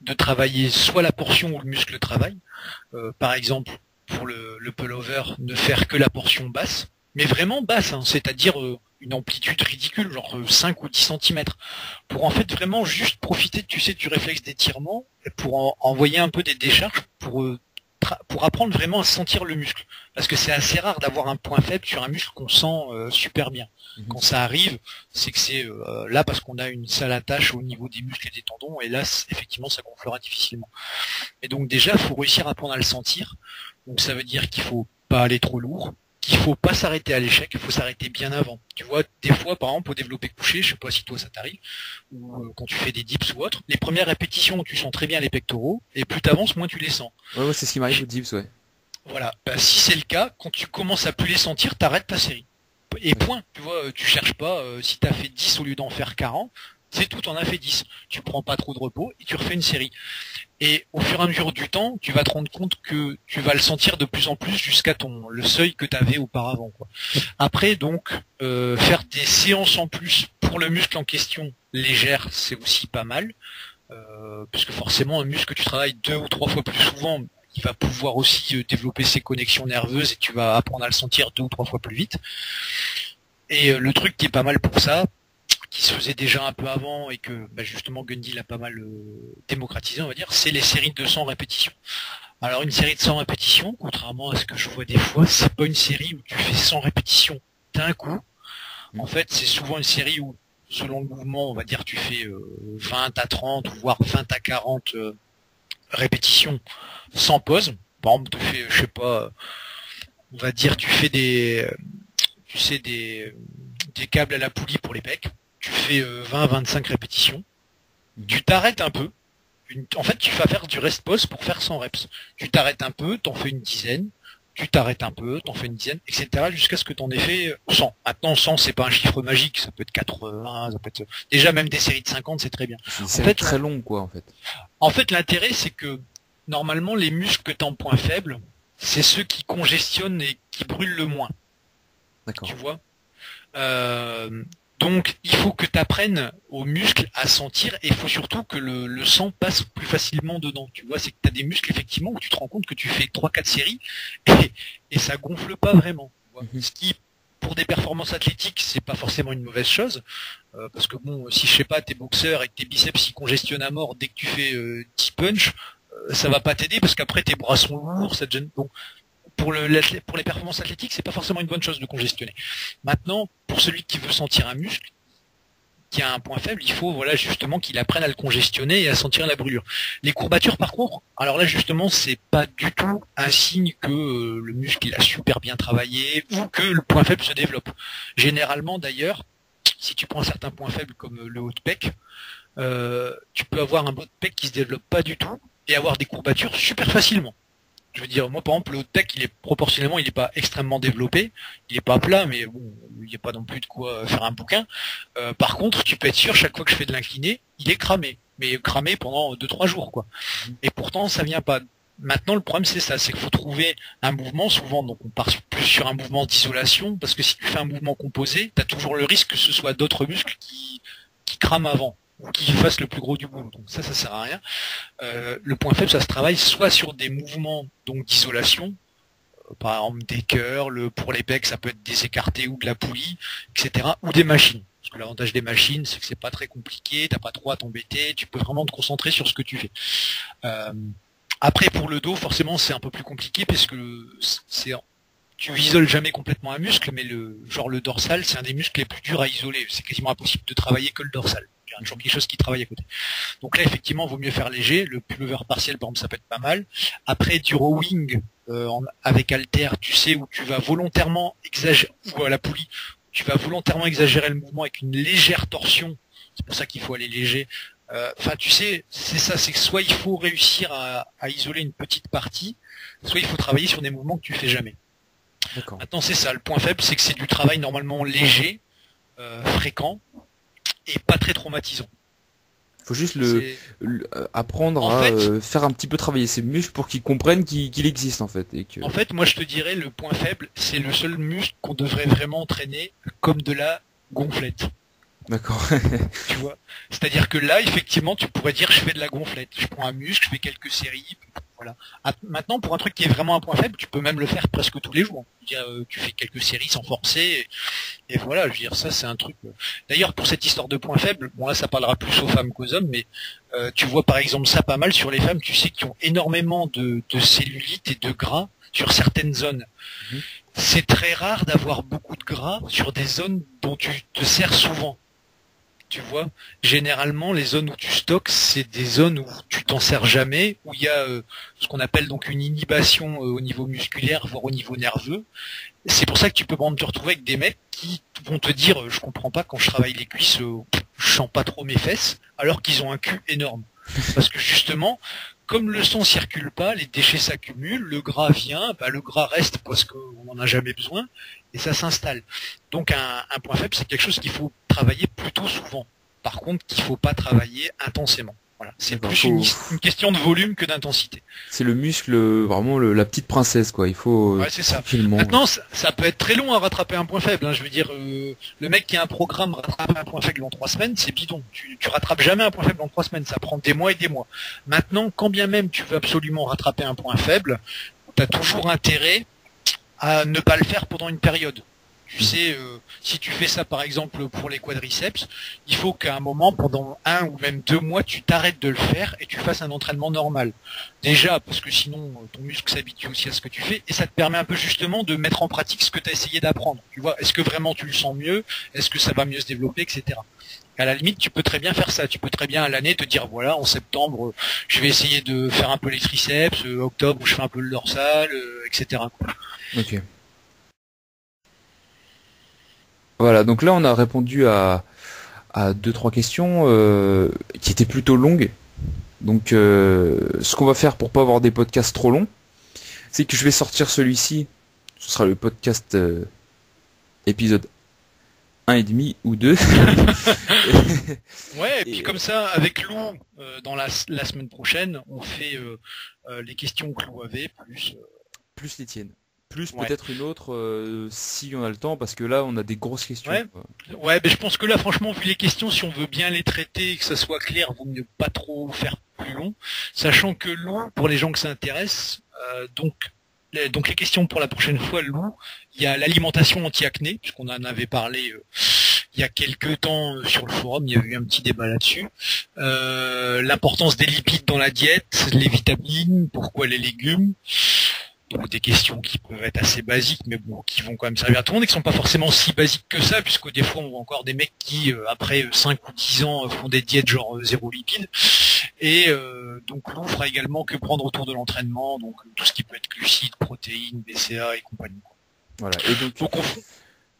de travailler soit la portion où le muscle travaille, par exemple pour le pullover, ne faire que la portion basse, mais vraiment basse, c'est-à-dire une amplitude ridicule, genre 5 ou 10 cm, pour en fait vraiment juste profiter, du réflexe d'étirement, pour envoyer un peu des décharges, pour apprendre vraiment à sentir le muscle. Parce que c'est assez rare d'avoir un point faible sur un muscle qu'on sent super bien. Quand ça arrive, c'est que c'est là parce qu'on a une sale attache au niveau des muscles et des tendons, et là, effectivement, ça gonflera difficilement. Et donc déjà, il faut réussir à apprendre à le sentir. Donc ça veut dire qu'il faut pas aller trop lourd, qu'il faut pas s'arrêter à l'échec, il faut s'arrêter bien avant. Tu vois, des fois, par exemple, au développé couché, je sais pas si toi ça t'arrive, ou quand tu fais des dips ou autre, les premières répétitions, tu sens très bien les pectoraux, et plus t'avances, moins tu les sens. Ouais, c'est ce qui m'arrive aux dips, ouais. Voilà. Si c'est le cas, quand tu commences à plus les sentir, t'arrêtes ta série. Et point. Tu vois, tu cherches pas, si t'as fait 10 au lieu d'en faire 40, c'est tout, t'en as fait 10. Tu prends pas trop de repos, et tu refais une série. Et au fur et à mesure du temps, tu vas te rendre compte que tu vas le sentir de plus en plus jusqu'à le seuil que tu avais auparavant, quoi. Après, donc, faire des séances en plus pour le muscle en question légère, c'est aussi pas mal. Puisque forcément, un muscle que tu travailles 2 ou 3 fois plus souvent, il va pouvoir aussi développer ses connexions nerveuses et tu vas apprendre à le sentir 2 ou 3 fois plus vite. Et le truc qui est pas mal pour ça, qui se faisait déjà un peu avant et que justement Gundy l'a pas mal démocratisé, on va dire, c'est les séries de 100 répétitions. Alors une série de 100 répétitions, contrairement à ce que je vois des fois, c'est pas une série où tu fais 100 répétitions d'un coup. En fait, c'est souvent une série où, selon le mouvement, on va dire tu fais 20 à 30, voire 20 à 40 répétitions sans pause. Par exemple, tu fais, je sais pas, on va dire tu fais des câbles à la poulie pour les pecs. Tu fais 20-25 répétitions. Tu t'arrêtes un peu. En fait, tu vas faire du rest pause pour faire 100 reps. Tu t'arrêtes un peu, t'en fais une dizaine. Tu t'arrêtes un peu, t'en fais une dizaine, etc. jusqu'à ce que t'en aies fait 100. Maintenant, 100, c'est pas un chiffre magique. Ça peut être 80, ça peut être... Déjà, même des séries de 50, c'est très bien. C'est très long, quoi, en fait. En fait, l'intérêt, c'est que, normalement, les muscles que t'as en point faible, c'est ceux qui congestionnent et qui brûlent le moins. D'accord. Tu vois donc, il faut que tu apprennes aux muscles à sentir et il faut surtout que le sang passe plus facilement dedans. Tu vois, c'est que tu as des muscles, effectivement, où tu te rends compte que tu fais 3-4 séries et ça gonfle pas vraiment. Tu vois. Ce qui, pour des performances athlétiques, c'est pas forcément une mauvaise chose. Parce que bon, si je sais pas, t'es boxeur et que tes biceps ils congestionnent à mort dès que tu fais 10 punch, ça va pas t'aider parce qu'après tes bras sont lourds, ça te gêne. Donc, pour les performances athlétiques, c'est pas forcément une bonne chose de congestionner. Maintenant, pour celui qui veut sentir un muscle, qui a un point faible, il faut justement qu'il apprenne à le congestionner et à sentir la brûlure. Les courbatures, par contre, alors là justement, c'est pas du tout un signe que le muscle il a super bien travaillé ou que le point faible se développe. Généralement, d'ailleurs, si tu prends certains points faibles comme le haut de pec, tu peux avoir un haut de pec qui se développe pas du tout et avoir des courbatures super facilement. Je veux dire, moi par exemple, le haut de pec, il est pas extrêmement développé, il est pas plat, mais bon, il n'y a pas non plus de quoi faire un bouquin. Par contre, tu peux être sûr, chaque fois que je fais de l'incliné, il est cramé, mais cramé pendant 2-3 jours, quoi. Et pourtant, ça vient pas. Maintenant, le problème c'est ça, c'est qu'il faut trouver un mouvement. Souvent, donc on part plus sur un mouvement d'isolation, parce que si tu fais un mouvement composé, t'as toujours le risque que ce soit d'autres muscles qui crament avant, ou qui fassent le plus gros du boulot. Donc ça sert à rien. Le point faible, ça se travaille soit sur des mouvements donc d'isolation, par exemple des cœurs, pour les pecs, ça peut être des écartés ou de la poulie, etc. ou des machines. Parce que l'avantage des machines, c'est que c'est pas très compliqué, t'as pas trop à t'embêter, tu peux vraiment te concentrer sur ce que tu fais. Après, pour le dos, forcément, c'est un peu plus compliqué parce que tu isoles jamais complètement un muscle, mais le dorsal, c'est un des muscles les plus durs à isoler. C'est quasiment impossible de travailler que le dorsal. Il y a toujours quelque chose qui travaille à côté. Donc là, effectivement, il vaut mieux faire léger. Le pullover partiel, par exemple, ça peut être pas mal. Après, du rowing avec halter, tu sais, où tu vas volontairement exagérer, ou à la poulie, tu vas volontairement exagérer le mouvement avec une légère torsion. C'est pour ça qu'il faut aller léger. Enfin, tu sais, c'est ça, c'est que soit il faut réussir à isoler une petite partie, soit il faut travailler sur des mouvements que tu fais jamais. Maintenant, c'est ça. Le point faible, c'est que c'est du travail normalement léger, fréquent, et pas très traumatisant. Faut juste apprendre à faire un petit peu travailler ses muscles pour qu'ils comprennent qu'il existe en fait. En fait, moi je te dirais, le point faible, c'est le seul muscle qu'on devrait vraiment entraîner comme de la gonflette. D'accord. Tu vois. C'est-à-dire que là, effectivement, tu pourrais dire je fais de la gonflette. Je prends un muscle, je fais quelques séries, voilà. Maintenant, pour un truc qui est vraiment un point faible, tu peux même le faire presque tous les jours. Tu fais quelques séries sans forcer, et voilà. Je veux dire, ça c'est un truc. D'ailleurs, pour cette histoire de point faible, bon là, ça parlera plus aux femmes qu'aux hommes, mais tu vois par exemple ça pas mal sur les femmes, tu sais, qui ont énormément de cellulite et de gras sur certaines zones. C'est très rare d'avoir beaucoup de gras sur des zones dont tu te sers souvent. Tu vois, généralement les zones où tu stockes, c'est des zones où tu t'en sers jamais, où il y a ce qu'on appelle donc une inhibition au niveau musculaire, voire au niveau nerveux. C'est pour ça que tu peux te retrouver avec des mecs qui vont te dire je comprends pas, quand je travaille les cuisses, je sens pas trop mes fesses, alors qu'ils ont un cul énorme. Parce que justement, comme le sang circule pas, les déchets s'accumulent, le gras vient, le gras reste parce qu'on n'en a jamais besoin, et ça s'installe. Donc un point faible, c'est quelque chose qu'il faut travailler plutôt souvent. Par contre, qu'il faut pas travailler intensément. Voilà. C'est plus une question de volume que d'intensité. C'est le muscle, vraiment la petite princesse, quoi. Il faut c'est ça. Maintenant, ça peut être très long à rattraper un point faible. Hein. Je veux dire, le mec qui a un programme rattraper un point faible en 3 semaines, c'est bidon. Tu rattrapes jamais un point faible en 3 semaines. Ça prend des mois et des mois. Maintenant, quand bien même tu veux absolument rattraper un point faible, tu as toujours intérêt à ne pas le faire pendant une période. Tu sais, si tu fais ça par exemple pour les quadriceps, il faut qu'à un moment, pendant 1 ou même 2 mois, tu t'arrêtes de le faire et tu fasses un entraînement normal. Déjà, parce que sinon, ton muscle s'habitue aussi à ce que tu fais, et ça te permet un peu justement de mettre en pratique ce que tu as essayé d'apprendre. Tu vois, est-ce que vraiment tu le sens mieux? Est-ce que ça va mieux se développer, etc. À la limite, tu peux très bien faire ça. Tu peux très bien à l'année te dire, voilà, en septembre, je vais essayer de faire un peu les triceps, octobre, je fais un peu le dorsal, etc. Ok. Voilà, donc là on a répondu à à 2-3 questions qui étaient plutôt longues. Donc ce qu'on va faire pour pas avoir des podcasts trop longs, c'est que je vais sortir celui-ci. Ce sera le podcast épisode 1,5 ou 2. Ouais, et puis comme ça, avec Lou, dans la semaine prochaine, on fait les questions que Lou avait, plus les tiennes. Plus Ouais. peut-être une autre si on a le temps, parce que là on a des grosses questions. Ouais. Ouais, mais je pense que là, franchement, vu les questions, si on veut bien les traiter et que ça soit clair, vaut mieux pas trop faire plus long, sachant que Lou, pour les gens que ça intéresse, donc les questions pour la prochaine fois, Lou, il y a l'alimentation anti-acné, puisqu'on en avait parlé il y a quelques temps sur le forum, il y a eu un petit débat là-dessus. L'importance des lipides dans la diète, les vitamines, pourquoi les légumes. Donc des questions qui peuvent être assez basiques, mais bon, qui vont quand même servir à tout le monde et qui sont pas forcément si basiques que ça, puisque des fois on voit encore des mecs qui, après 5 ou 10 ans, font des diètes genre zéro lipides. Et donc Lou fera également que prendre autour de l'entraînement, donc tout ce qui peut être glucides, protéines, BCA et compagnie. Voilà. Et donc on...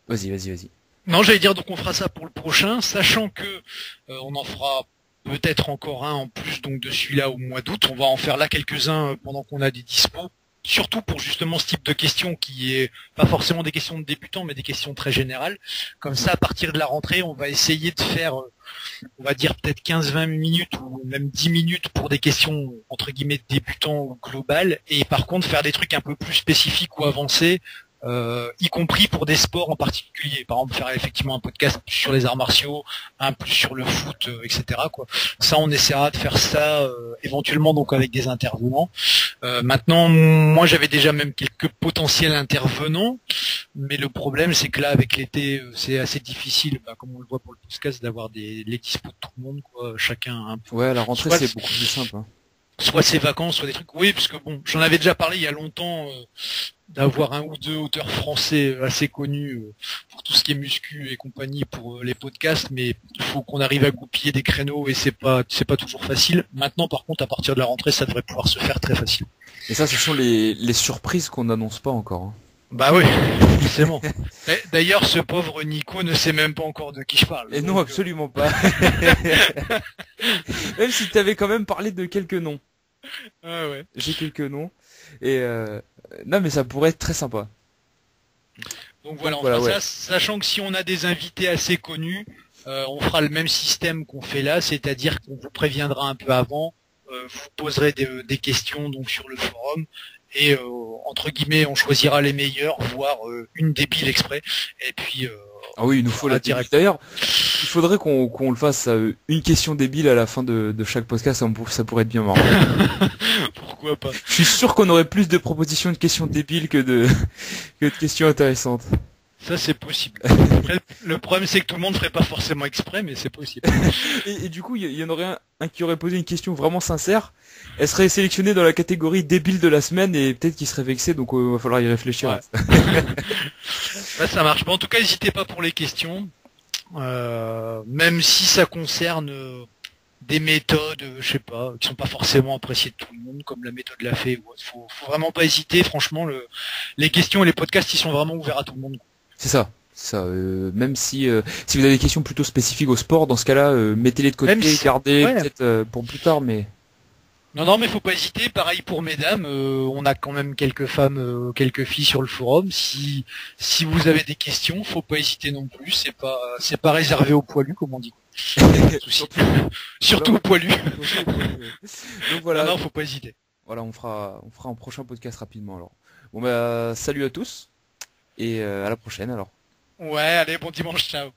vas-y. Non, j'allais dire, donc on fera ça pour le prochain, sachant que on en fera peut-être encore un en plus donc de celui-là au mois d'août. On va en faire là quelques-uns pendant qu'on a des dispos. Surtout pour justement ce type de questions qui est pas forcément des questions de débutants, mais des questions très générales. Comme ça, à partir de la rentrée, on va essayer de faire, on va dire peut-être 15-20 minutes ou même 10 minutes pour des questions entre guillemets de débutants ou globales, et par contre faire des trucs un peu plus spécifiques ou avancés, y compris pour des sports en particulier. Par exemple, faire effectivement un podcast plus sur les arts martiaux, un plus sur le foot, etc. quoi. Ça, on essaiera de faire ça éventuellement donc avec des intervenants. Maintenant, moi, j'avais déjà même quelques potentiels intervenants, mais le problème, c'est que là, avec l'été, c'est assez difficile, comme on le voit pour le podcast, d'avoir les dispos de tout le monde, quoi. Chacun un peu. Ouais, la rentrée c'est beaucoup plus simple. Hein. Soit ses vacances, soit des trucs. Oui, parce que bon, j'en avais déjà parlé il y a longtemps. D'avoir un ou deux auteurs français assez connus pour tout ce qui est muscu et compagnie pour les podcasts, mais il faut qu'on arrive à goupiller des créneaux et c'est pas toujours facile. Maintenant, par contre, à partir de la rentrée, ça devrait pouvoir se faire très facile. Et ça, ce sont les surprises qu'on n'annonce pas encore. Hein. Bah oui, forcément. D'ailleurs, ce pauvre Nico ne sait même pas encore de qui je parle. Et non, absolument pas. Même si tu avais quand même parlé de quelques noms. Ah ouais. J'ai quelques noms. Et non, mais ça pourrait être très sympa. Donc voilà, on fera ça, sachant que si on a des invités assez connus, on fera le même système qu'on fait là, c'est-à-dire qu'on vous préviendra un peu avant, vous poserez des questions donc sur le forum, et entre guillemets, on choisira les meilleurs, voire une débile exprès, et puis ah oui, il nous faut la direct. D'ailleurs, il faudrait qu'on le fasse une question débile à la fin de chaque podcast, ça pourrait être bien marrant. Pourquoi pas. Je suis sûr qu'on aurait plus de propositions de questions débiles que de questions intéressantes. Ça c'est possible. Après, le problème c'est que tout le monde ferait pas forcément exprès, mais c'est possible. Et du coup, il y en aurait un qui aurait posé une question vraiment sincère. Elle serait sélectionnée dans la catégorie débile de la semaine et peut-être qu'il serait vexé, donc il va falloir y réfléchir. Ouais. Bah, ça marche. Bon, en tout cas, n'hésitez pas pour les questions. Même si ça concerne des méthodes, je sais pas, qui sont pas forcément appréciées de tout le monde, comme la méthode Lafay. Faut vraiment pas hésiter. Franchement, les questions et les podcasts, ils sont vraiment ouverts à tout le monde. C'est ça. Même si vous avez des questions plutôt spécifiques au sport, dans ce cas-là, mettez-les de côté, gardez peut-être pour plus tard, mais... Non, mais faut pas hésiter. Pareil pour mesdames, on a quand même quelques femmes, quelques filles sur le forum. Si vous avez des questions, faut pas hésiter non plus. C'est pas réservé aux poilus, comme on dit. Surtout aux poilus. Donc voilà. Non, faut pas hésiter. Voilà, on fera un prochain podcast rapidement alors. Bon bah salut à tous et à la prochaine alors. Ouais, allez, bon dimanche, ciao.